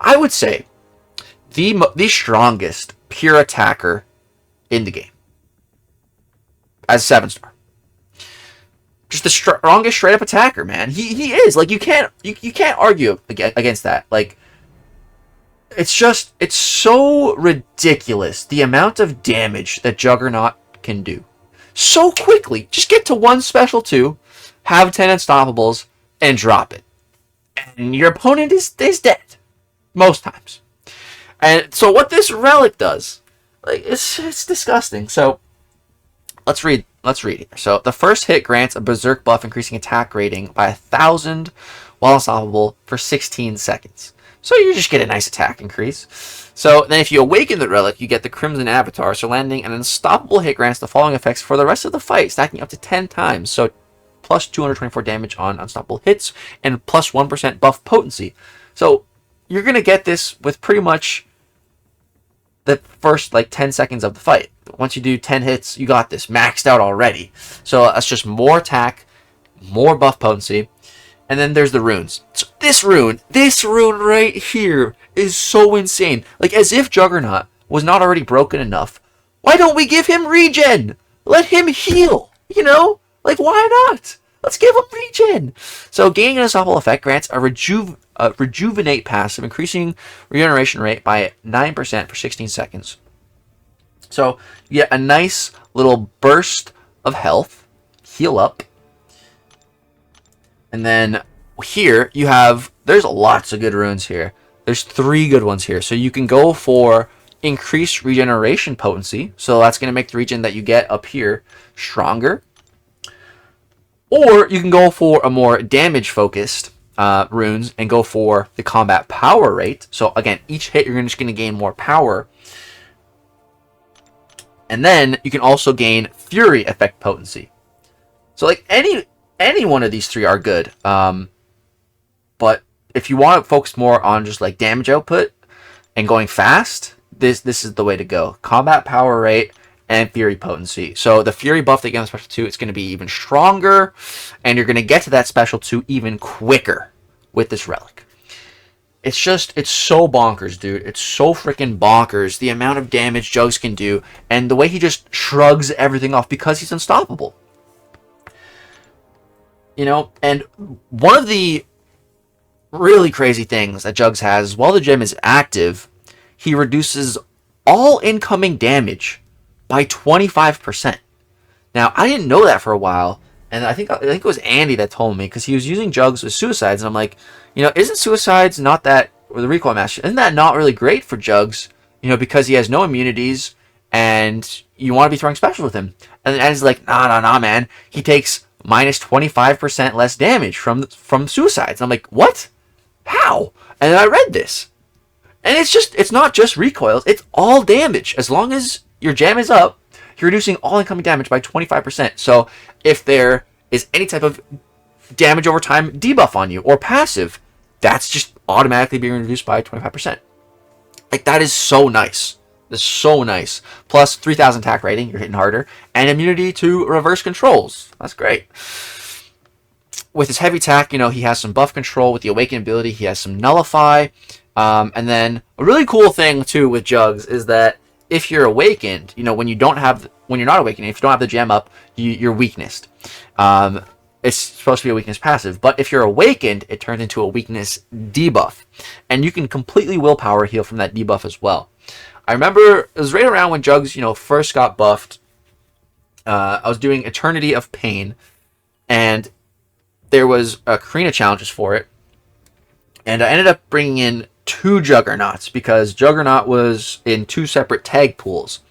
I would say, the strongest pure attacker in the game. As 7-star. Just the strongest straight up attacker, man. He is. Like, you can't argue against that. Like, it's so ridiculous the amount of damage that Juggernaut can do. So quickly. Just get to one special 2, have 10 unstoppables, and drop it. And your opponent is dead. Most times. And so what this relic does, like, it's disgusting. So let's read here. So the first hit grants a berserk buff, increasing attack rating by 1,000 while unstoppable for 16 seconds. So you just get a nice attack increase. So then if you awaken the relic, you get the Crimson Avatar. So landing an unstoppable hit grants the following effects for the rest of the fight, stacking up to 10 times. So plus 224 damage on unstoppable hits and plus 1% buff potency. So you're going to get this with pretty much the first like 10 seconds of the fight. Once you do 10 hits, you got this maxed out already. So that's just more attack, more buff potency. And then there's the runes. So this rune right here is so insane. Like, as if Juggernaut was not already broken enough. Why don't we give him regen? Let him heal, you know? Like, why not? Let's give him regen. So gaining an unstoppable effect grants a rejuvenate passive, increasing regeneration rate by 9% for 16 seconds. So you get a nice little burst of health, heal up. And then here you have, there's lots of good runes here. There's 3 good ones here. So you can go for increased regeneration potency. So that's going to make the regen that you get up here stronger. Or you can go for a more damage focused runes and go for the combat power rate. So again, each hit you're just going to gain more power. And then you can also gain fury effect potency. So like any one of these 3 are good. But if you want to focus more on just like damage output and going fast, this is the way to go. Combat power rate and fury potency. So the fury buff that you get on the special 2, it's going to be even stronger, and you're going to get to that special 2 even quicker with this relic. It's so bonkers, dude. It's so freaking bonkers the amount of damage Jugs can do, and the way he just shrugs everything off because he's unstoppable. You know, and one of the really crazy things that Jugs has is while the gem is active, he reduces all incoming damage by 25%. Now, I didn't know that for a while, and I think it was Andy that told me, because he was using Jugs with Suicides, and I'm like, you know, isn't Suicides not that, or the Recoil Master, isn't that not really great for Jugs, you know, because he has no immunities, and you want to be throwing specials with him. And then Andy's like, nah, man, he takes minus 25% less damage from Suicides. And I'm like, what? How? And then I read this, and it's not just recoils, it's all damage. As long as your gem is up, you're reducing all incoming damage by 25%. So if there is any type of damage over time debuff on you or passive, that's just automatically being reduced by 25%. Like, that is so nice. That's so nice. Plus 3,000 attack rating, you're hitting harder, and immunity to reverse controls. That's great. With his heavy attack, you know, he has some buff control. With the awaken ability, he has some nullify. And then a really cool thing too with Jugs is that if you're awakened, you know, when you're not awakening, if you don't have the gem up, you're weaknessed. It's supposed to be a weakness passive, but if you're awakened, it turns into a weakness debuff, and you can completely willpower heal from that debuff as well. I remember it was right around when Jugs, you know, first got buffed. I was doing Eternity of Pain, and there was Karina challenges for it, and I ended up bringing in 2 Juggernauts because Juggernaut was in 2 separate tag pools.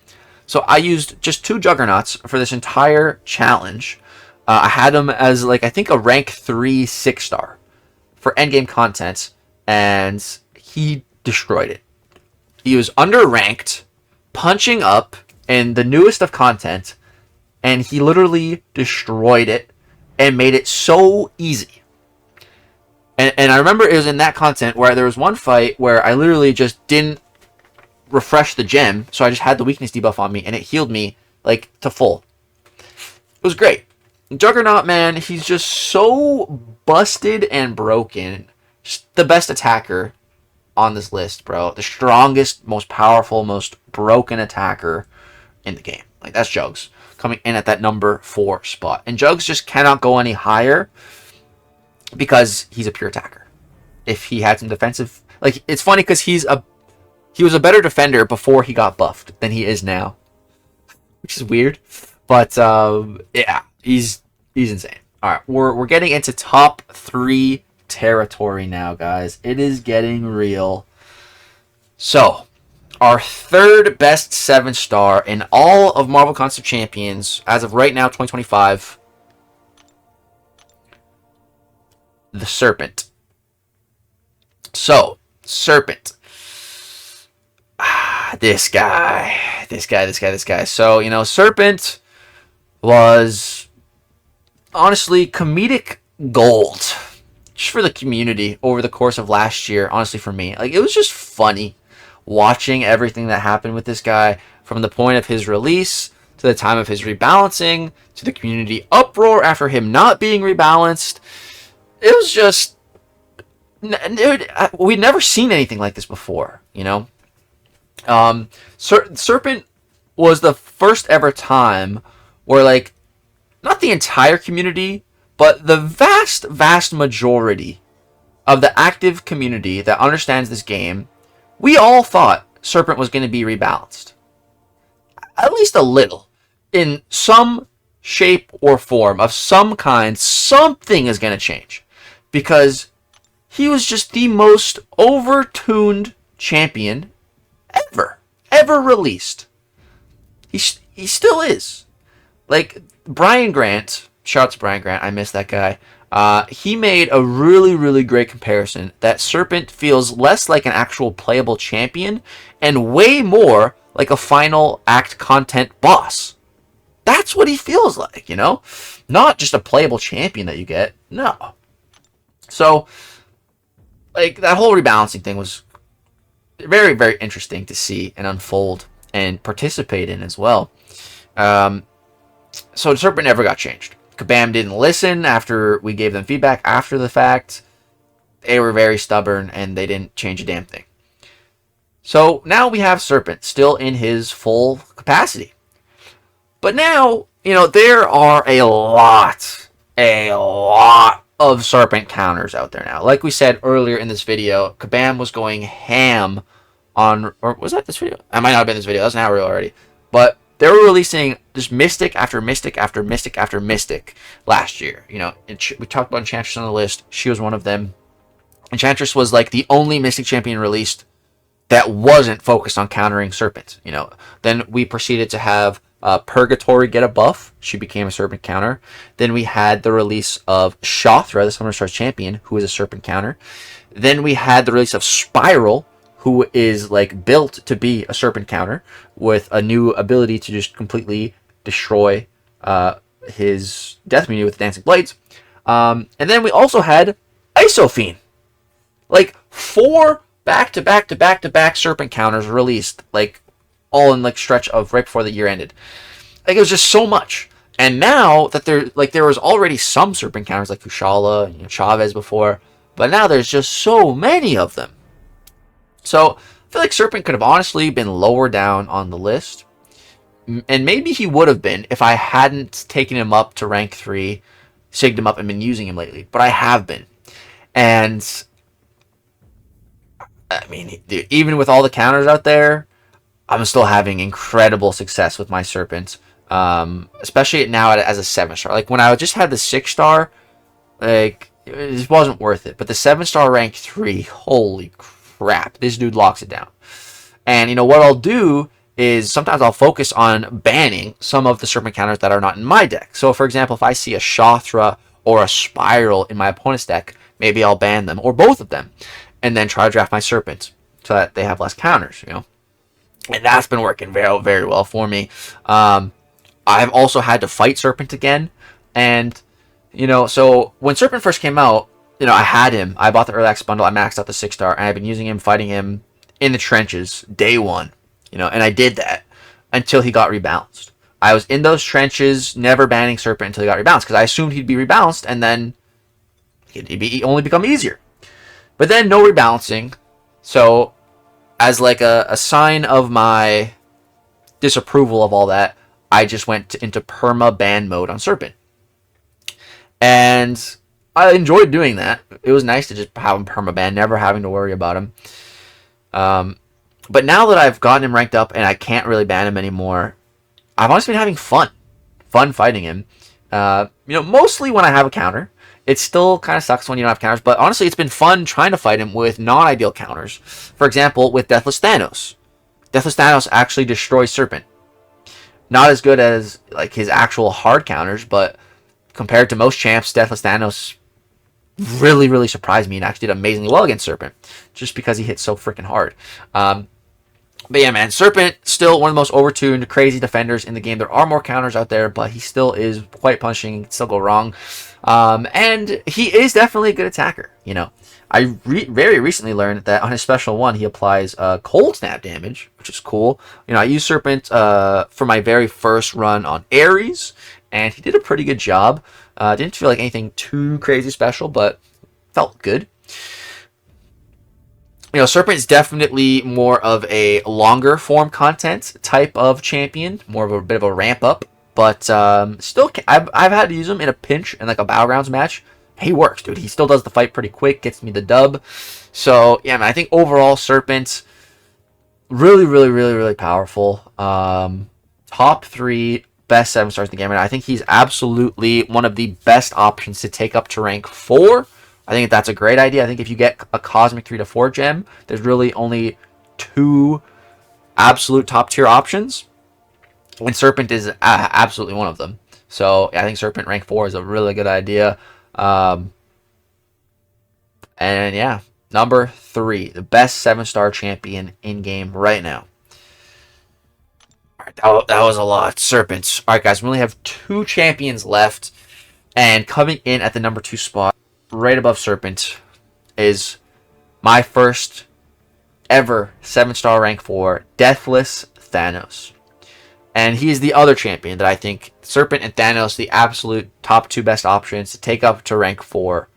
So I used just 2 Juggernauts for this entire challenge. I had him as like I think a rank 3 6-star for endgame content, and he destroyed it. He was underranked, punching up in the newest of content, and he literally destroyed it and made it so easy. And I remember it was in that content where there was one fight where I literally just didn't refresh the gem, so I just had the weakness debuff on me, and it healed me like to full. It was great. Juggernaut, man, he's just so busted and broken. Just the best attacker on this list, bro. The strongest, most powerful, most broken attacker in the game. Like, that's Jugs coming in at that number 4 spot. And Jugs just cannot go any higher because he's a pure attacker. If he had some defensive... Like, it's funny because he was a better defender before he got buffed than he is now. Which is weird. But, yeah, he's insane. Alright, we're getting into top 3 territory now, guys. It is getting real. So, our third best 7-star in all of Marvel Concept Champions, as of right now, 2025, the Serpent. So, Serpent. This guy. So, you know, Serpent was honestly comedic gold just for the community over the course of last year. Honestly, for me, like, it was just funny watching everything that happened with this guy from the point of his release to the time of his rebalancing to the community uproar after him not being rebalanced. It was just, we'd never seen anything like this before, you know. Serpent was the first ever time where, like, not the entire community, but the vast majority of the active community that understands this game, we all thought Serpent was going to be rebalanced. At least a little. In some shape or form, of some kind, something is going to change. Because he was just the most overtuned champion ever released. He still is. Like, Brian Grant, shout out to Brian Grant, I miss that guy. He made a really great comparison that Serpent feels less like an actual playable champion and way more like a final act content boss. That's what he feels like, you know? Not just a playable champion that you get. No. So, like, that whole rebalancing thing was very interesting to see and unfold and participate in as well. So Serpent never got changed. Kabam didn't listen after we gave them feedback after the fact. They were very stubborn and they didn't change a damn thing. So now we have Serpent still in his full capacity. But now, you know, there are a lot of Serpent counters out there now. Like we said earlier in this video, Kabam was going ham on, or was that this video? I might not have been this video. That's an hour already. But they were releasing just Mystic after Mystic after Mystic after Mystic last year. You know, we talked about Enchantress on the list. She was one of them. Enchantress was like the only Mystic champion released that wasn't focused on countering Serpent. You know, then we proceeded to have Purgatory get a buff. She became a Serpent counter. Then we had the release of Shothra, the Summoner Stars champion, who is a Serpent counter. Then we had the release of Spiral, who is like built to be a Serpent counter with a new ability to just completely destroy his Death Immunity with Dancing Blades. And then we also had Isofiend. Like 4 back-to-back Serpent counters released, like all in like stretch of right before the year ended. Like, it was just so much. And now that there was already some Serpent counters like Kushala, you know, Chavez before, but now there's just so many of them. So I feel like Serpent could have honestly been lower down on the list. And maybe he would have been if I hadn't taken him up to rank 3, sigged him up, and been using him lately. But I have been. And I mean, dude, even with all the counters out there, I'm still having incredible success with my Serpent. Especially now as a 7-star. Like, when I just had the 6-star, like, it just wasn't worth it. But the 7-star rank 3, holy crap, this dude locks it down. And, you know, what I'll do is sometimes I'll focus on banning some of the Serpent counters that are not in my deck. So, for example, if I see a Shothra or a Spiral in my opponent's deck, maybe I'll ban them, or both of them, and then try to draft my Serpent so that they have less counters, you know? And that's been working very, very well for me. I've also had to fight Serpent again, and, you know, so when Serpent first came out, you know, I had him. I bought the Early Access bundle, I maxed out the 6-star, and I've been using him, fighting him in the trenches, day one. You know, and I did that until he got rebalanced. I was in those trenches, never banning Serpent until he got rebalanced, because I assumed he'd be rebalanced, and then he'd only become easier. But then no rebalancing, so as like a sign of my disapproval of all that, I just went into perma ban mode on Serpent. And I enjoyed doing that. It was nice to just have him perma ban, never having to worry about him. But now that I've gotten him ranked up and I can't really ban him anymore, I've honestly been having fun fighting him. You know, mostly when I have a counter. It still kind of sucks when you don't have counters, but honestly, it's been fun trying to fight him with non-ideal counters. For example, with Deathless Thanos. Deathless Thanos actually destroys Serpent. Not as good as like his actual hard counters, but compared to most champs, Deathless Thanos really, really surprised me and actually did amazingly well against Serpent, just because he hits so freaking hard. But yeah, man, Serpent, still one of the most overtuned, crazy defenders in the game. There are more counters out there, but he still is quite punishing. He can still go wrong. And he is definitely a good attacker. You know, I very recently learned that on his special one, he applies cold snap damage, which is cool. You know, I used Serpent for my very first run on Ares, and he did a pretty good job. Didn't feel like anything too crazy special, but felt good. You know, Serpent is definitely more of a longer form content type of champion, more of a bit of a ramp up, but still, I've had to use him in a pinch in like a Battlegrounds match. He works, dude. He still does the fight pretty quick, gets me the dub. So yeah, man, I think overall Serpent really, really, really, really powerful. Top 3 best 7-stars in the game, and I think he's absolutely one of the best options to take up to rank 4. I think that's a great idea. I think if you get a Cosmic 3 to 4 gem, there's really only 2 absolute top tier options, and Serpent is absolutely one of them. So I think Serpent rank 4 is a really good idea. And yeah, number 3, the best 7-star champion in game right now. All right, that was a lot. Serpents. All right, guys, we only have 2 champions left, and coming in at the number 2 spot, right above Serpent, is my first ever 7-star rank 4 Deathless Thanos. And he is the other champion that I think Serpent and Thanos, the absolute top 2 best options to take up to rank 4.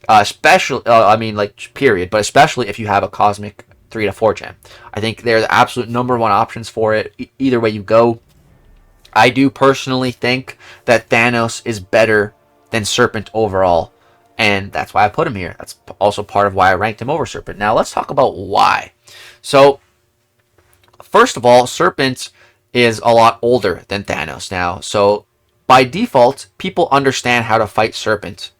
Especially, I mean, like, period, but especially if you have a Cosmic 3 to 4 gem. I think they're the absolute number 1 options for it, either way you go. I do personally think that Thanos is better than Serpent overall, and that's why I put him here. That's also part of why I ranked him over Serpent. Now, let's talk about why. So, first of all, Serpent is a lot older than Thanos now. So, by default, people understand how to fight Serpent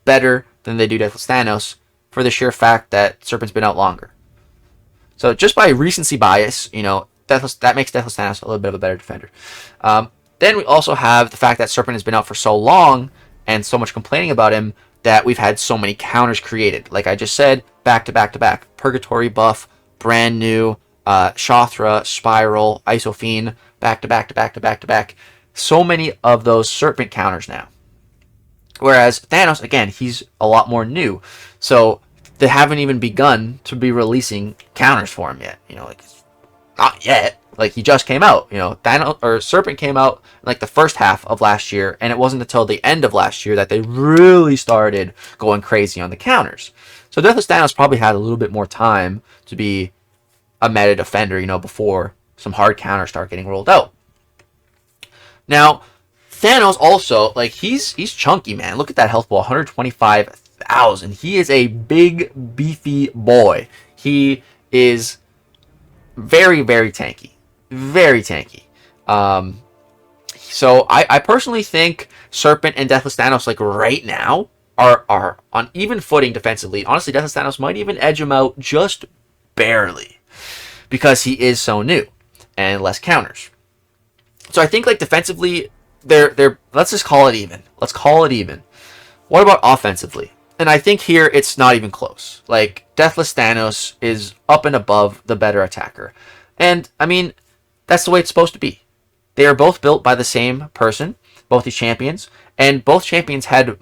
better than they do Deathless Thanos for the sheer fact that Serpent's been out longer. So, just by recency bias, you know, that makes Deathless Thanos a little bit of a better defender. Then we also have the fact that Serpent has been out for so long and so much complaining about him that we've had so many counters created. Like I just said, back to back to back. Purgatory buff, brand new, Shothra, Spiral, Isophene, back to back to back to back to back. So many of those Serpent counters now. Whereas Thanos, again, he's a lot more new. So they haven't even begun to be releasing counters for him yet. You know, like, not yet. Like, he just came out. You know, Thanos or Serpent came out in like the first half of last year, and it wasn't until the end of last year that they really started going crazy on the counters. So Deathless Thanos probably had a little bit more time to be a meta defender, you know, before some hard counters start getting rolled out. Now, Thanos also, like, he's chunky, man. Look at that health ball, 125,000. He is a big, beefy boy. He is very, very tanky. Very tanky. So I personally think Serpent and Deathless Thanos, like, right now, are on even footing defensively. Honestly, Deathless Thanos might even edge him out just barely, because he is so new. and less counters. So I think like defensively, they're let's just call it even. Let's call it even. What about offensively? And I think here it's not even close. Like Deathless Thanos is up and above the better attacker. And I mean, that's the way it's supposed to be. They are both built by the same person, both these champions, and both champions had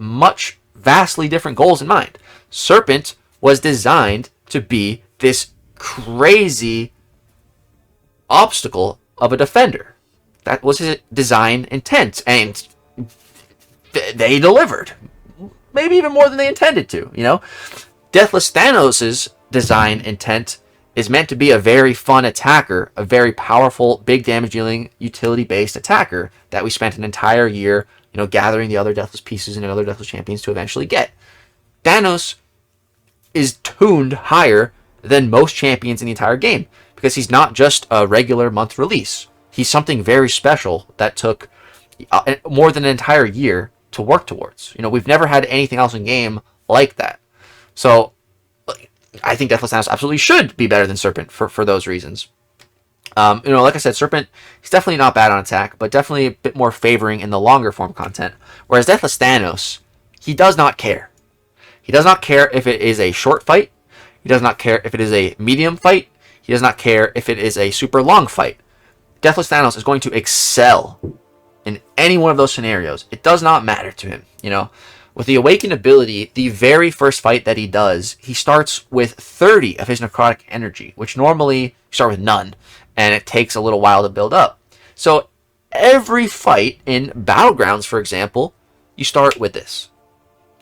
vastly different goals in mind. Serpent was designed to be this crazy obstacle of a defender. That was his design intent, and they delivered. Maybe even more than they intended to, you know? Deathless Thanos' design intent is meant to be a very fun attacker, a very powerful, big damage dealing, utility-based attacker that we spent an entire year, you know, gathering the other Deathless pieces and other Deathless champions to eventually get. Thanos is tuned higher than most champions in the entire game because he's not just a regular month release. He's something very special that took more than an entire year to work towards. You know, we've never had anything else in game like that. So I think Deathless Thanos absolutely should be better than Serpent for those reasons. You know, like I said, Serpent, he's definitely not bad on attack, but definitely a bit more favoring in the longer form content. Whereas Deathless Thanos, he does not care. He does not care if it is a short fight. He does not care if it is a medium fight. He does not care if it is a super long fight. Deathless Thanos is going to excel in any one of those scenarios. It does not matter to him, you know. With the Awakened ability, the very first fight that he does, he starts with 30 of his necrotic energy, which normally you start with none, and it takes a little while to build up. So every fight in Battlegrounds, for example, you start with this.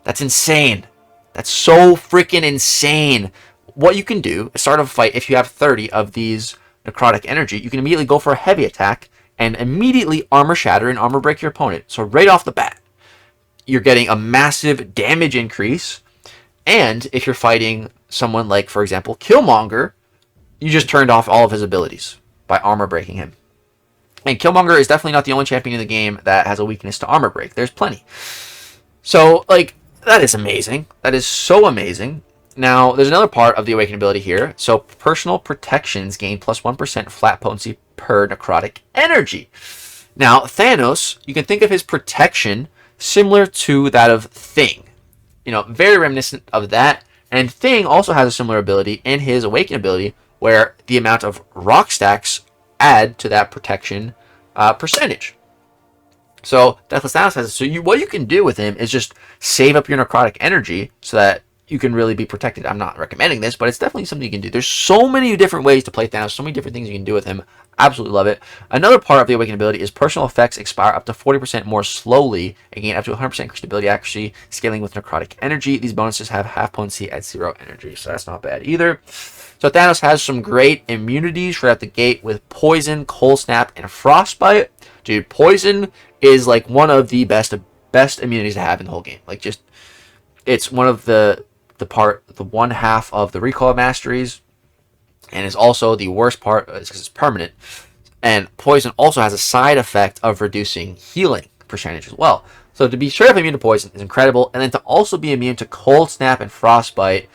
That's insane. That's so freaking insane. What you can do is start a fight if you have 30 of these necrotic energy. You can immediately go for a heavy attack and immediately armor shatter and armor break your opponent. So right off the bat, you're getting a massive damage increase. And if you're fighting someone like, for example, Killmonger, you just turned off all of his abilities by armor breaking him. And Killmonger is definitely not the only champion in the game that has a weakness to armor break. There's plenty. So, like, that is amazing. That is so amazing. Now, there's another part of the Awakened ability here. So, personal protections gain plus 1% flat potency per necrotic energy. Now, Thanos, you can think of his protection similar to that of Thing. You know, very reminiscent of that. And Thing also has a similar ability in his Awakened ability where the amount of rock stacks add to that protection percentage. So, Deathless Thanos has it. So, what you can do with him is just save up your necrotic energy so that you can really be protected. I'm not recommending this, but it's definitely something you can do. There's so many different ways to play Thanos, so many different things you can do with him. Absolutely love it. Another part of the Awakened ability is personal effects expire up to 40% more slowly and gain up to 100% increased ability accuracy, scaling with necrotic energy. These bonuses have half potency at 0 energy, so that's not bad either. So Thanos has some great immunities right out the gate with Poison, Cold Snap, and Frostbite. Dude, Poison is like one of the best immunities to have in the whole game. Like, just, it's one of the one half of the recoil masteries, and is also the worst part because it's permanent. And Poison also has a side effect of reducing healing percentage as well. So to be straight up immune to Poison is incredible, and then to also be immune to Cold Snap and Frostbite,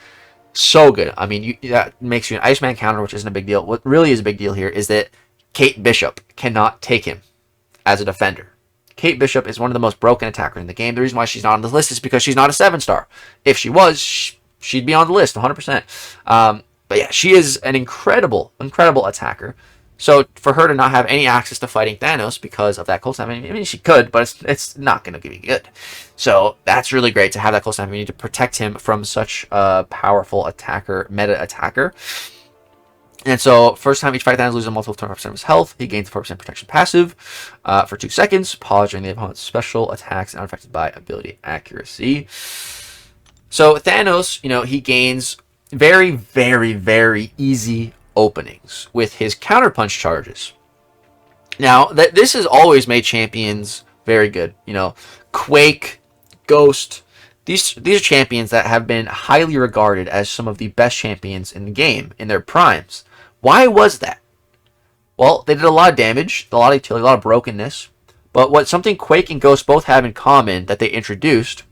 so good. I mean, that makes you an Iceman counter, which isn't a big deal. What really is a big deal here is that Kate Bishop cannot take him as a defender. Kate Bishop is one of the most broken attackers in the game. The reason why she's not on the list is because she's not a 7-star. If she was, she'd be on the list 100%. But yeah, she is an incredible attacker. So for her to not have any access to fighting Thanos because of that cold snap, I mean she could, but it's not going to be good. So that's really great to have that cold snap. We need to protect him from such a powerful attacker, meta attacker. And so, first time each fight Thanos loses a multiple 25% of his health, he gains 4% protection passive for 2 seconds. Pause during the opponent's special attacks and unaffected by ability accuracy. So Thanos, you know, he gains very, very, very easy openings with his counterpunch charges. Now, this has always made champions very good. You know, Quake, Ghost, these are champions that have been highly regarded as some of the best champions in the game in their primes. Why was that? Well, they did a lot of damage, a lot of utility, a lot of brokenness. But what something Quake and Ghost both have in common that they introduced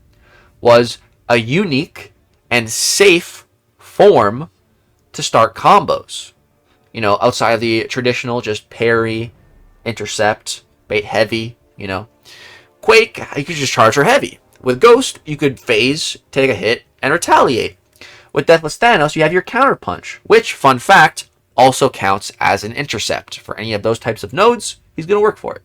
was a unique and safe form to start combos. you know, outside of the traditional just parry, intercept, bait heavy, you know. Quake, you could just charge her heavy. With Ghost, you could phase, take a hit, and retaliate. With Deathless Thanos, you have your counter punch, which, fun fact, also counts as an intercept. For any of those types of nodes, he's going to work for it,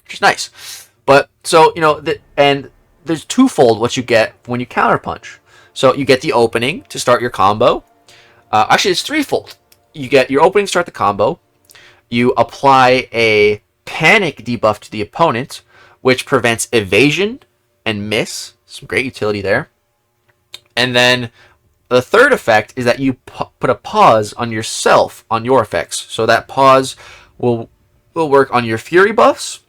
which is nice. But, so, you know, and there's twofold what you get when you counter punch. So you get the opening to start your combo. Actually, it's threefold. You get your opening to start the combo. You apply a panic debuff to the opponent, which prevents evasion and miss. Some great utility there. And then the third effect is that you put a pause on yourself on your effects. So that pause will work on your Fury buffs,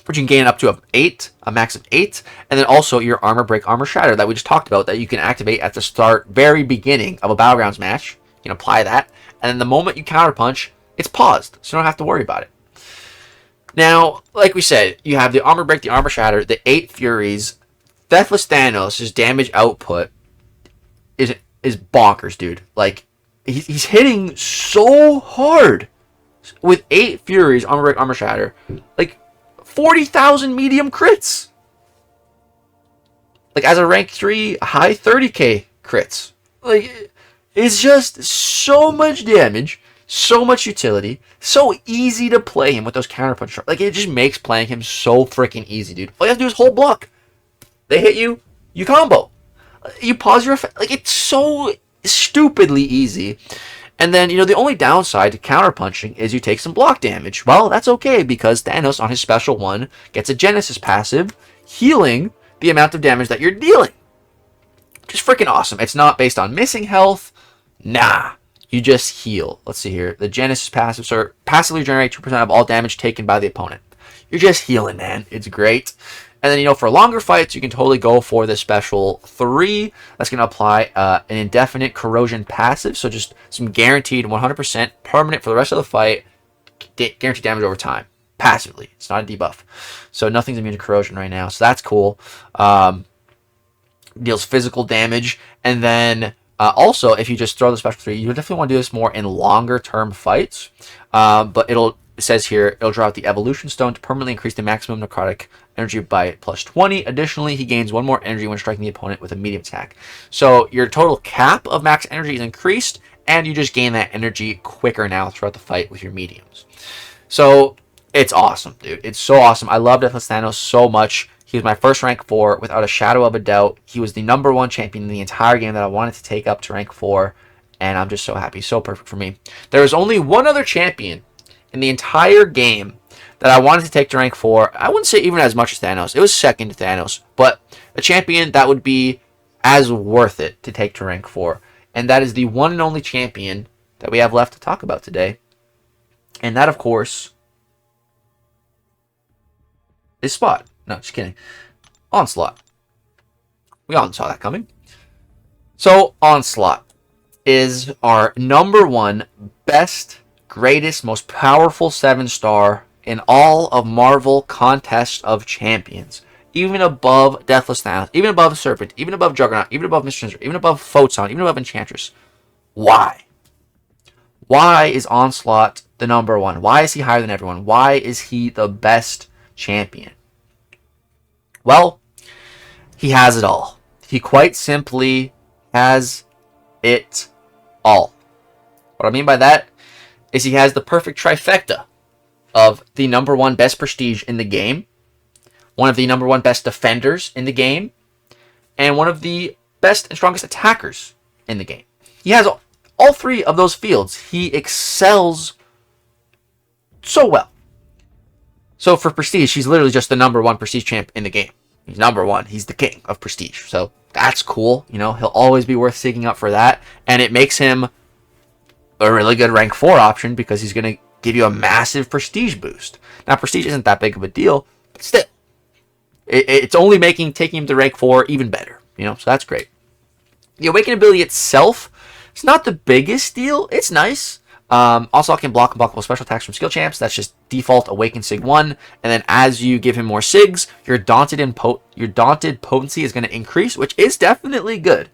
which you can gain up to a max of 8, and then also your Armor Break, Armor Shatter that we just talked about that you can activate at the very beginning of a Battlegrounds match. You can apply that, and then the moment you counterpunch, it's paused, so you don't have to worry about it. Now, like we said, you have the Armor Break, the Armor Shatter, the 8 Furies. Deathless Thanos' damage output is bonkers, dude. Like, he's hitting so hard with 8 Furies, Armor Break, Armor Shatter. Like, 40,000 medium crits. Like, as a rank 3, high 30k crits. Like, it's just so much damage, so much utility, so easy to play him with those counterpunch. Like, it just makes playing him so freaking easy, dude. All you have to do is hold block. They hit you, you combo. You pause your effect. Like, it's so stupidly easy. And then, you know, the only downside to counterpunching is you take some block damage. Well, that's okay, because Thanos on his special one gets a Genesis passive, healing the amount of damage that you're dealing. Which is freaking awesome. It's not based on missing health. Nah. You just heal. Let's see here. The Genesis passives passively generate 2% of all damage taken by the opponent. You're just healing, man. It's great. And then, you know, for longer fights, you can totally go for the special 3. That's going to apply an indefinite corrosion passive. So just some guaranteed 100% permanent for the rest of the fight. Guaranteed damage over time. Passively. It's not a debuff. So nothing's immune to corrosion right now. So that's cool. Deals physical damage. And then also, if you just throw the special 3, you definitely want to do this more in longer term fights. But it says here, it'll draw out the Evolution Stone to permanently increase the maximum necrotic energy by plus 20. Additionally, he gains 1 more energy when striking the opponent with a medium attack. So your total cap of max energy is increased, and you just gain that energy quicker now throughout the fight with your mediums. So it's awesome, dude. It's so awesome. I love Deathless Thanos so much. He was my first rank 4 without a shadow of a doubt. He was the #1 champion in the entire game that I wanted to take up to rank 4, and I'm just so happy. So perfect for me. There was only one other champion in the entire game that I wanted to take to rank 4. I wouldn't say even as much as Thanos. It was second to Thanos, but a champion that would be as worth it to take to rank 4. And that is the one and only champion that we have left to talk about today. And that, of course, is Spot. No, just kidding. Onslaught. We all saw that coming. So, Onslaught is our #1 best, greatest, most powerful 7-star in all of Marvel Contest of Champions. Even above Deathless Thanos, even above Serpent, even above Juggernaut, even above Sinister, even above Photon, even above Enchantress. Why? Why is Onslaught the #1? Why is he higher than everyone? Why is he the best champion? Well, he has it all. He quite simply has it all. What I mean by that is he has the perfect trifecta of the #1 best prestige in the game, one of the #1 best defenders in the game, and one of the best and strongest attackers in the game. He has all 3 of those fields. He excels so well. So for prestige, he's literally just the #1 prestige champ in the game. He's #1. He's the king of prestige. So that's cool. You know, he'll always be worth seeking up for that. And it makes him a really good rank 4 option because he's going to give you a massive prestige boost. Now, prestige isn't that big of a deal, but still, it's only taking him to rank 4 even better. You know, so that's great. The Awaken ability itself, it's not the biggest deal. It's nice. Also, can block unblockable special attacks from skill champs. That's just default Awaken Sig 1. And then as you give him more Sigs, your Daunted potency is going to increase, which is definitely good.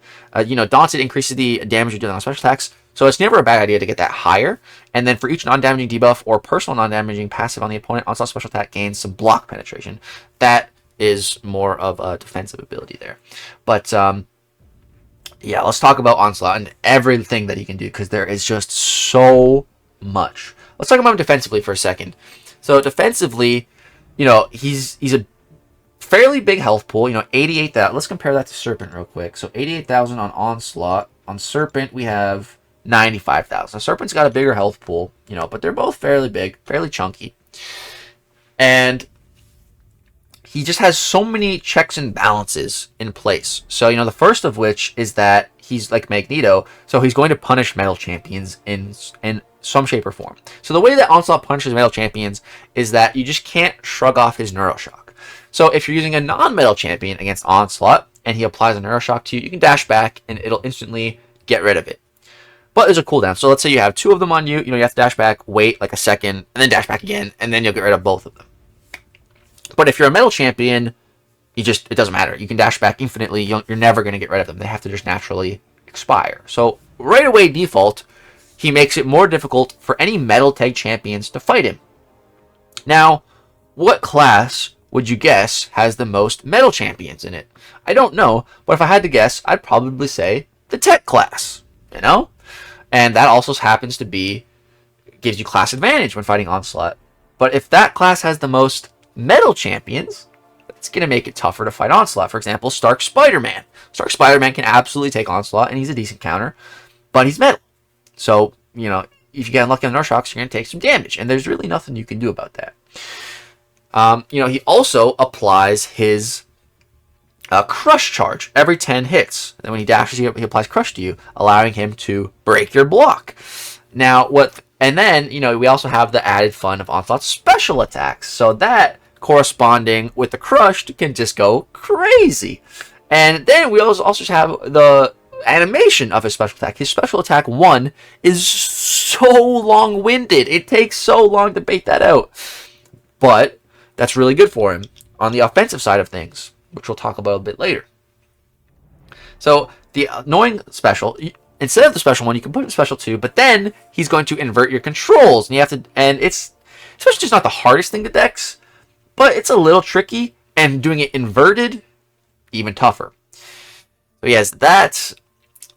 You know, Daunted increases the damage you're dealing on special attacks. So it's never a bad idea to get that higher. And then for each non-damaging debuff or personal non-damaging passive on the opponent, Onslaught special attack gains some block penetration. That is more of a defensive ability there. But yeah, let's talk about Onslaught and everything that he can do, because there is just so much. Let's talk about him defensively for a second. So defensively, you know, he's a fairly big health pool. You know, 88,000. Let's compare that to Serpent real quick. So 88,000 on Onslaught. On Serpent, we have 95,000. So Serpent's got a bigger health pool, you know, but they're both fairly big, fairly chunky. And he just has so many checks and balances in place. So, you know, the first of which is that he's like Magneto, so he's going to punish metal champions in some shape or form. So the way that Onslaught punishes metal champions is that you just can't shrug off his Neuroshock. So if you're using a non-metal champion against Onslaught and he applies a Neuroshock to you, you can dash back and it'll instantly get rid of it. But there's a cooldown. So let's say you have two of them on you. You know, you have to dash back, wait like a second, and then dash back again, and then you'll get rid of both of them. But if you're a metal champion, it doesn't matter. You can dash back infinitely. You're never going to get rid of them. They have to just naturally expire. So right away, default, he makes it more difficult for any metal tag champions to fight him. Now, what class would you guess has the most metal champions in it? I don't know, but if I had to guess, I'd probably say the tech class, you know? And that also happens to be, gives you class advantage when fighting Onslaught. But if that class has the most metal champions, it's going to make it tougher to fight Onslaught. For example, Stark Spider-Man. Stark Spider-Man can absolutely take Onslaught, and he's a decent counter, but he's metal. So, you know, if you get unlucky on the Neuroshock, you're going to take some damage, and there's really nothing you can do about that. You know, he also applies his Crush charge every 10 hits. And when he dashes, he applies Crush to you, allowing him to break your block. Now, and then, you know, we also have the added fun of Onslaught's special attacks. So that, corresponding with the Crushed, can just go crazy. And then we also have the animation of his special attack. His special attack 1 is so long-winded. It takes so long to bait that out. But that's really good for him on the offensive side of things, which we'll talk about a bit later. So the annoying special, instead of the special 1, you can put in special 2, but then he's going to invert your controls, and you have to, and it's especially just not the hardest thing to dex, but it's a little tricky, and doing it inverted, even tougher. So yes, that's,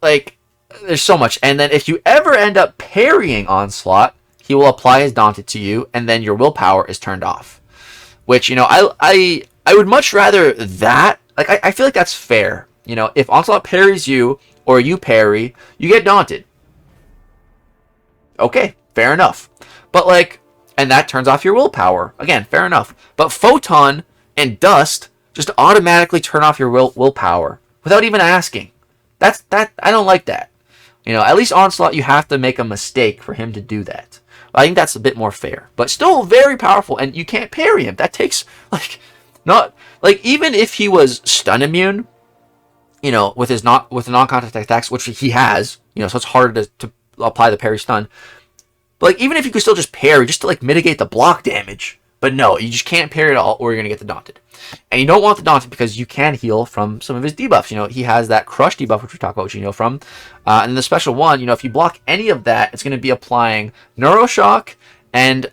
like, there's so much. And then if you ever end up parrying Onslaught, he will apply his Daunted to you, and then your willpower is turned off. Which, you know, I would much rather that. Like, I feel like that's fair. You know, if Onslaught parries you, or you parry, you get Daunted. Okay, fair enough. But, like, and that turns off your willpower. Again, fair enough. But Photon and Dust just automatically turn off your willpower without even asking. I don't like that. You know, at least Onslaught, you have to make a mistake for him to do that. I think that's a bit more fair. But still very powerful, and you can't parry him. That takes, like, not, like, even if he was stun immune, you know, with the non-contact attacks, which he has, you know, so it's harder to apply the parry stun. But, like, even if you could still just parry, just to, like, mitigate the block damage. But no, you just can't parry at all, or you're going to get the Daunted. And you don't want the Daunted because you can heal from some of his debuffs. You know, he has that Crush debuff, which we talk about, which you know from. And the special 1, you know, if you block any of that, it's going to be applying Neuroshock and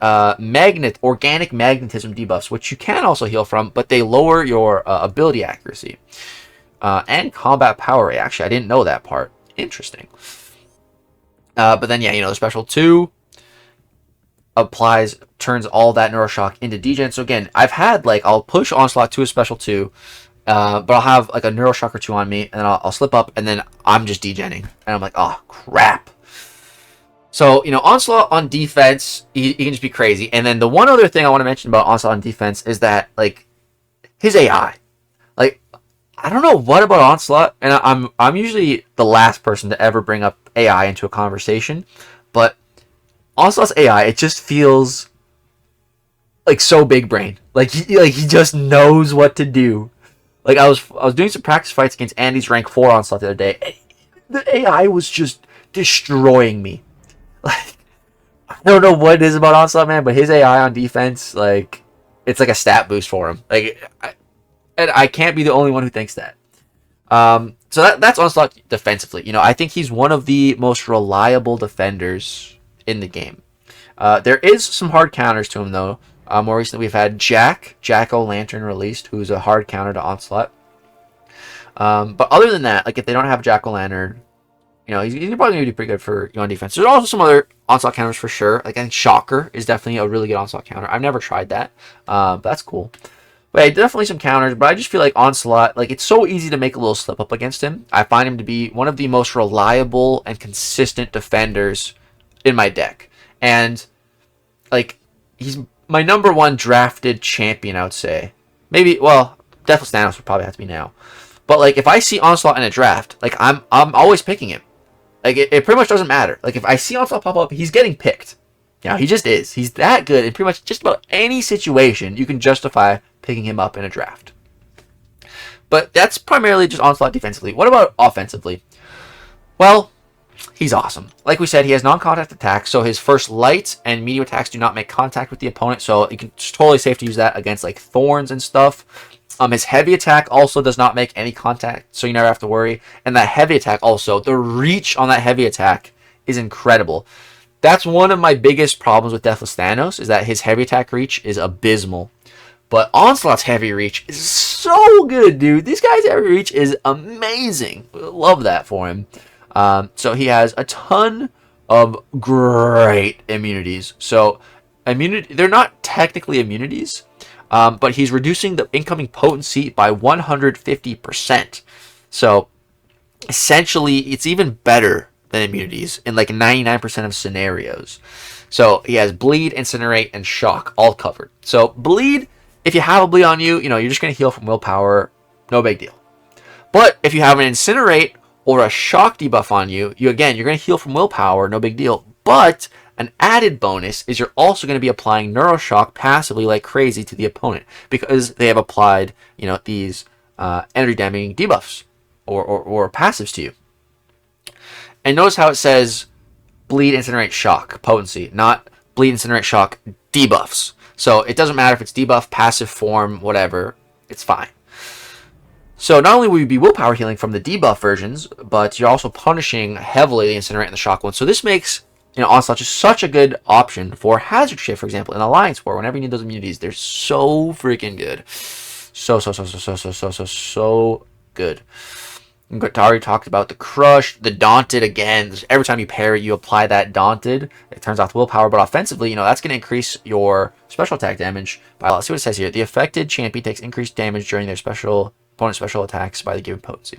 organic magnetism debuffs, which you can also heal from, but they lower your ability accuracy. And combat power rate. Actually, I didn't know that part. Interesting. But then, yeah, you know, the special 2 turns all that Neuroshock into degen. So again, I've had, like, I'll push Onslaught to a special 2, but I'll have, like, a Neuroshock or 2 on me, and then I'll slip up, and then I'm just degenning. And I'm like, oh, crap. So, you know, Onslaught on defense, he can just be crazy. And then the one other thing I want to mention about Onslaught on defense is that, like, his AI. Like, I don't know what about Onslaught, and I'm usually the last person to ever bring up AI into a conversation, but Onslaught's AI, it just feels like so big brain. Like he just knows what to do. Like I was doing some practice fights against Andy's rank 4 Onslaught the other day, and the AI was just destroying me. Like, I don't know what it is about Onslaught, man, but his AI on defense, like, it's like a stat boost for him. Like, and I can't be the only one who thinks that. So that's Onslaught defensively. You know, I think he's one of the most reliable defenders in the game. There is some hard counters to him, though. More recently, we've had Jack-O-Lantern released, who's a hard counter to Onslaught. But other than that, like if they don't have Jack-O-Lantern, you know, he's probably going to be pretty good for you on defense. There's also some other Onslaught counters for sure. Like I think Shocker is definitely a really good Onslaught counter. I've never tried that, but that's cool. But yeah, definitely some counters, but I just feel like Onslaught, like it's so easy to make a little slip up against him. I find him to be one of the most reliable and consistent defenders in my deck. And like he's my number one drafted champion, I would say. Maybe, well, Deathless Thanos would probably have to be now. But like if I see Onslaught in a draft, like I'm always picking him. Like it pretty much doesn't matter. Like if I see Onslaught pop up, he's getting picked. You know, he just is. He's that good in pretty much just about any situation you can justify picking him up in a draft. But that's primarily just Onslaught defensively. What about offensively? Well, he's awesome. Like we said, he has non-contact attacks, so his first light and medium attacks do not make contact with the opponent, so it's totally safe to use that against like thorns and stuff. His heavy attack also does not make any contact, so you never have to worry. And that heavy attack also, the reach on that heavy attack is incredible. That's one of my biggest problems with Deathless Thanos, is that his heavy attack reach is abysmal. But Onslaught's heavy reach is so good, dude. This guy's heavy reach is amazing. Love that for him. So he has a ton of great immunities. So they're not technically immunities, but he's reducing the incoming potency by 150%. So essentially, it's even better than immunities in like 99% of scenarios. So he has Bleed, Incinerate, and Shock all covered. So Bleed, if you have a Bleed on you, you're just going to heal from willpower. No big deal. But if you have an Incinerate or a Shock debuff on you, you're going to heal from willpower. No big deal. But an added bonus is you're also going to be applying Neuroshock passively like crazy to the opponent because they have applied, these energy damaging debuffs or passives to you. And notice how it says Bleed, Incinerate, Shock potency, not Bleed, Incinerate, Shock debuffs. So it doesn't matter if it's debuff, passive form, whatever, it's fine. So not only will you be willpower healing from the debuff versions, but you're also punishing heavily the Incinerate and the Shock ones. So this makes Onslaught is such a good option for Hazard Shift, for example, in Alliance War. Whenever you need those immunities, they're so freaking good. So good. Already talked about the Crush, the Daunted again. Every time you pair it, you apply that Daunted. It turns off the willpower, but offensively, that's going to increase your special attack damage by, let's see what it says here. The affected champion takes increased damage during their opponent special attacks by the given potency.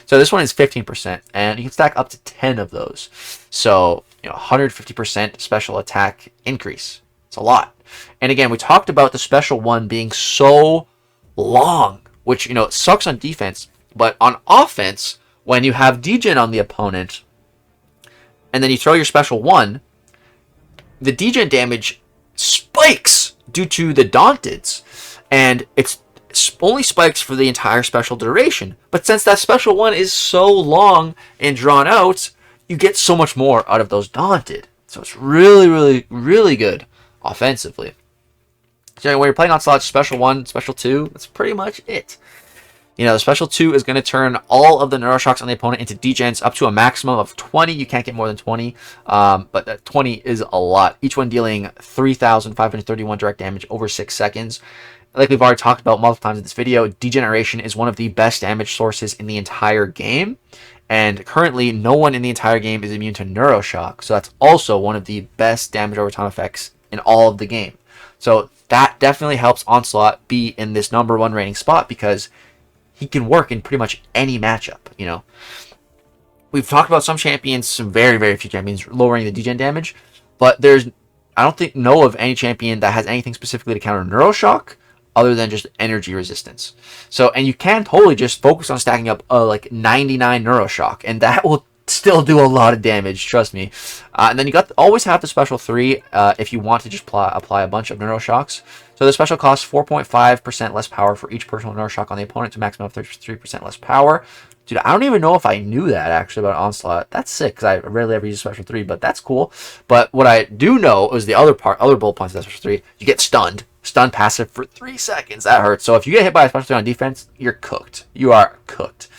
So this one is 15%, and you can stack up to 10 of those. So 150% special attack increase. It's a lot. And again, we talked about the special one being so long, which it sucks on defense, but on offense, when you have degen on the opponent, and then you throw your special one, the degen damage spikes due to the Daunteds, and it's only spikes for the entire special duration. But since that special one is so long and drawn out, you get so much more out of those Daunted. So it's really, really, really good offensively. So when you're playing Onslaught, special 1, special 2, that's pretty much it. The special 2 is going to turn all of the Neuroshocks on the opponent into degens up to a maximum of 20. You can't get more than 20, but that 20 is a lot. Each one dealing 3,531 direct damage over 6 seconds. Like we've already talked about multiple times in this video, degeneration is one of the best damage sources in the entire game. And currently, no one in the entire game is immune to Neuroshock. So that's also one of the best damage over time effects in all of the game. So that definitely helps Onslaught be in this number 1 rating spot because he can work in pretty much any matchup, We've talked about some champions, some very, very few champions lowering the degen damage. But I don't know of any champion that has anything specifically to counter Neuroshock other than just energy resistance. So, and you can totally just focus on stacking up like 99 Neuroshock, and that will still do a lot of damage, trust me. And then you always have the special 3 if you want to just apply a bunch of Neuroshocks. So the special costs 4.5% less power for each personal Neuroshock on the opponent to a maximum of 33% less power. Dude, I don't even know if I knew that actually about Onslaught. That's sick because I rarely ever use special 3, but that's cool. But what I do know is the other bullet points of that special 3, you get stunned. Stun passive for 3 seconds. That hurts. So if you get hit by a special 3 on defense, you're cooked. You are cooked.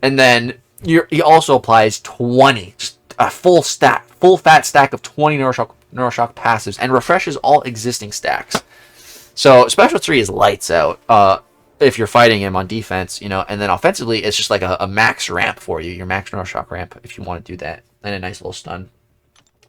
And then he also applies 20, just a full fat stack of 20 Neuroshock passives, and refreshes all existing stacks. So Special 3 is lights out if you're fighting him on defense, you know, and then offensively it's just like a max ramp for you, your max Neuroshock ramp if you want to do that, and a nice little stun.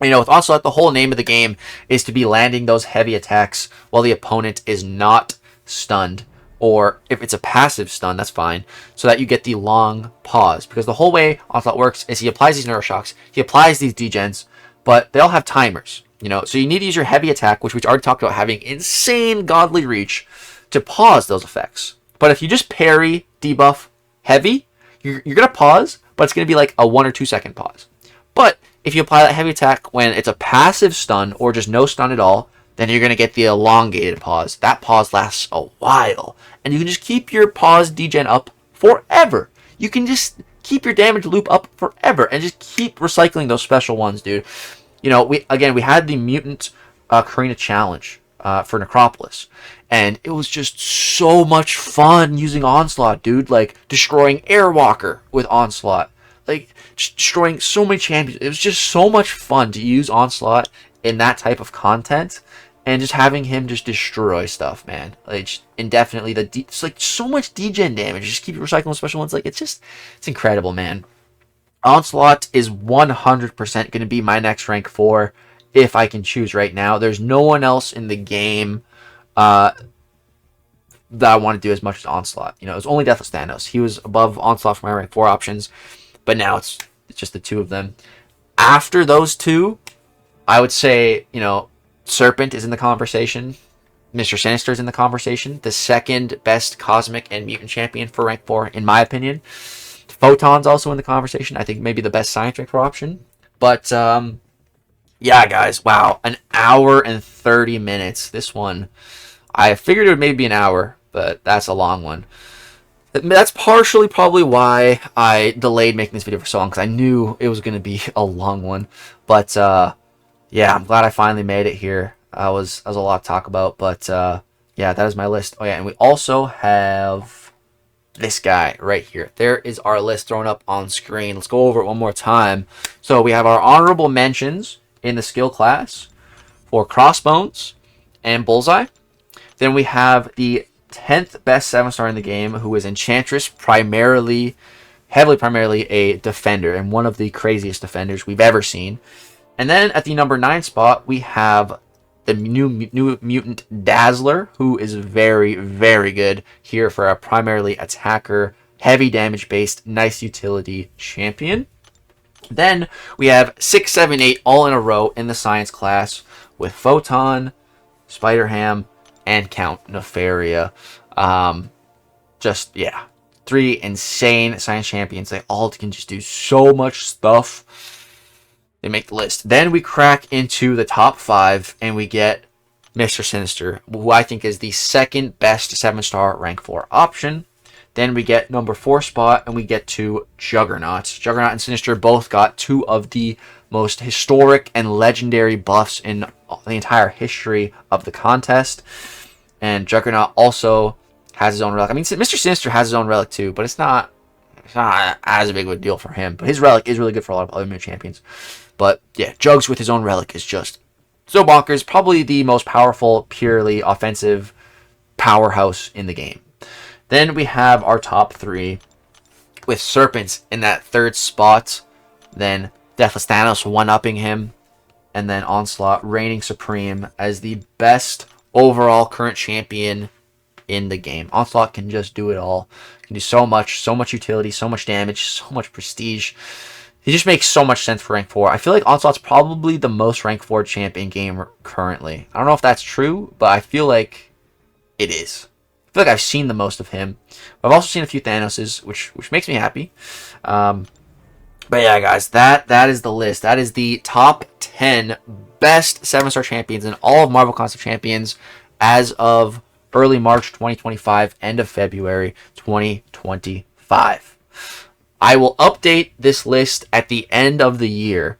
You know, with Onslaught, the whole name of the game is to be landing those heavy attacks while the opponent is not stunned, or if it's a passive stun, that's fine, so that you get the long pause. Because the whole way Onslaught works is he applies these Neuroshocks, he applies these degens, but they all have timers, you know, so you need to use your heavy attack, which we already talked about having insane godly reach, to pause those effects. But if you just parry, debuff, heavy, you're going to pause, but it's going to be like a 1 or 2 second pause. But if you apply that heavy attack when it's a passive stun or just no stun at all, then you're going to get the elongated pause. That pause lasts a while, and you can just keep your pause degen up forever. You can just keep your damage loop up forever and just keep recycling those special ones, dude. You know, we had the Mutant Karina Challenge for Necropolis, and it was just so much fun using Onslaught, dude. Like, destroying Airwalker with Onslaught. Like, destroying so many champions. It was just so much fun to use Onslaught in that type of content, and just having him just destroy stuff, man. Like, indefinitely. It's like so much degen damage. Just keep recycling special ones. Like, it's incredible, man. Onslaught is 100% going to be my next rank 4 if I can choose right now. There's no one else in the game that I want to do as much as Onslaught. You know, it was only Deathless Thanos. He was above Onslaught for my rank 4 options, but now it's just the two of them. After those two, I would say, you know, Serpent is in the conversation. Mr. Sinister is in the conversation. The second best Cosmic and Mutant champion for rank 4, in my opinion. Photon's also in the conversation. I think maybe the best Science rank 4 option. But, yeah, guys. Wow. An hour and 30 minutes. This one, I figured it would maybe be an hour, but that's a long one. That's partially probably why I delayed making this video for so long, because I knew it was going to be a long one. But, yeah, I'm glad I finally made it here. That was a lot to talk about, but, yeah, that is my list. Oh, yeah, and we also have this guy right here. There is our list thrown up on screen. Let's go over it one more time. So we have our honorable mentions in the skill class for Crossbones and Bullseye. Then we have the 10th best 7-star in the game, who is Enchantress, heavily primarily a defender, and one of the craziest defenders we've ever seen. And then at the number 9 spot, we have the new mutant Dazzler, who is very, very good here for a primarily attacker, heavy damage based, nice utility champion. Then we have 6, 7, 8 all in a row in the science class with Photon, Spider-Ham, and Count Nefaria. Just, yeah, 3 insane science champions. They all can just do so much stuff. They make the list. Then we crack into the top 5, and we get Mr. Sinister, who I think is the second best 7-star rank 4 option. Then we get number 4 spot, and we get to Juggernaut. Juggernaut and Sinister both got 2 of the most historic and legendary buffs in the entire history of the contest. And Juggernaut also has his own relic. I mean, Mr. Sinister has his own relic too, but it's not as big of a deal for him. But his relic is really good for a lot of other new champions. But yeah, Jugs with his own relic is just so bonkers. Probably the most powerful, purely offensive powerhouse in the game. Then we have our top 3 with Serpent in that 3rd spot. Then Deathless Thanos one-upping him. And then Onslaught reigning supreme as the best overall current champion in the game. Onslaught can just do it all. Can do so much utility, so much damage, so much prestige. He just makes so much sense for rank 4. I feel like Onslaught's probably the most rank 4 champ in game currently. I don't know if that's true, but I feel like it is. I feel like I've seen the most of him. I've also seen a few Thanoses, which makes me happy. But yeah, guys, that is the list. That is the top 10 best 7-star champions in all of Marvel Concept Champions as of early March 2025, end of February 2025. I will update this list at the end of the year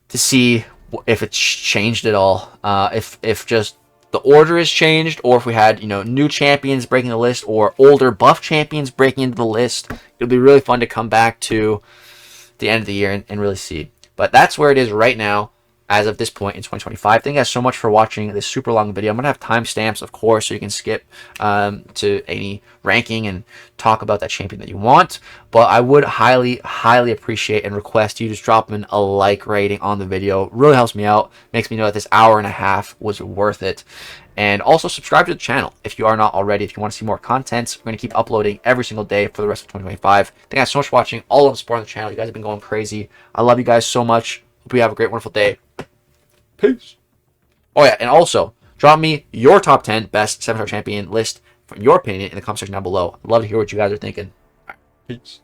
to see if it's changed at all. If just the order is changed, or if we had, you know, new champions breaking the list, or older buff champions breaking into the list. It'll be really fun to come back to the end of the year and really see. But that's where it is right now, as of this point in 2025. Thank you guys so much for watching this super long video. I'm going to have timestamps, of course, so you can skip to any ranking and talk about that champion that you want. But I would highly, highly appreciate and request you just dropping a like rating on the video. It really helps me out. Makes me know that this hour and a half was worth it. And also subscribe to the channel if you are not already. If you want to see more content, we're going to keep uploading every single day for the rest of 2025. Thank you guys so much for watching. All of the support on the channel. You guys have been going crazy. I love you guys so much. Hope you have a great, wonderful day. Peace. Oh yeah, and also drop me your top 10 best 7-star champion list from your opinion in the comment section down below. I'd love to hear what you guys are thinking. All right, peace.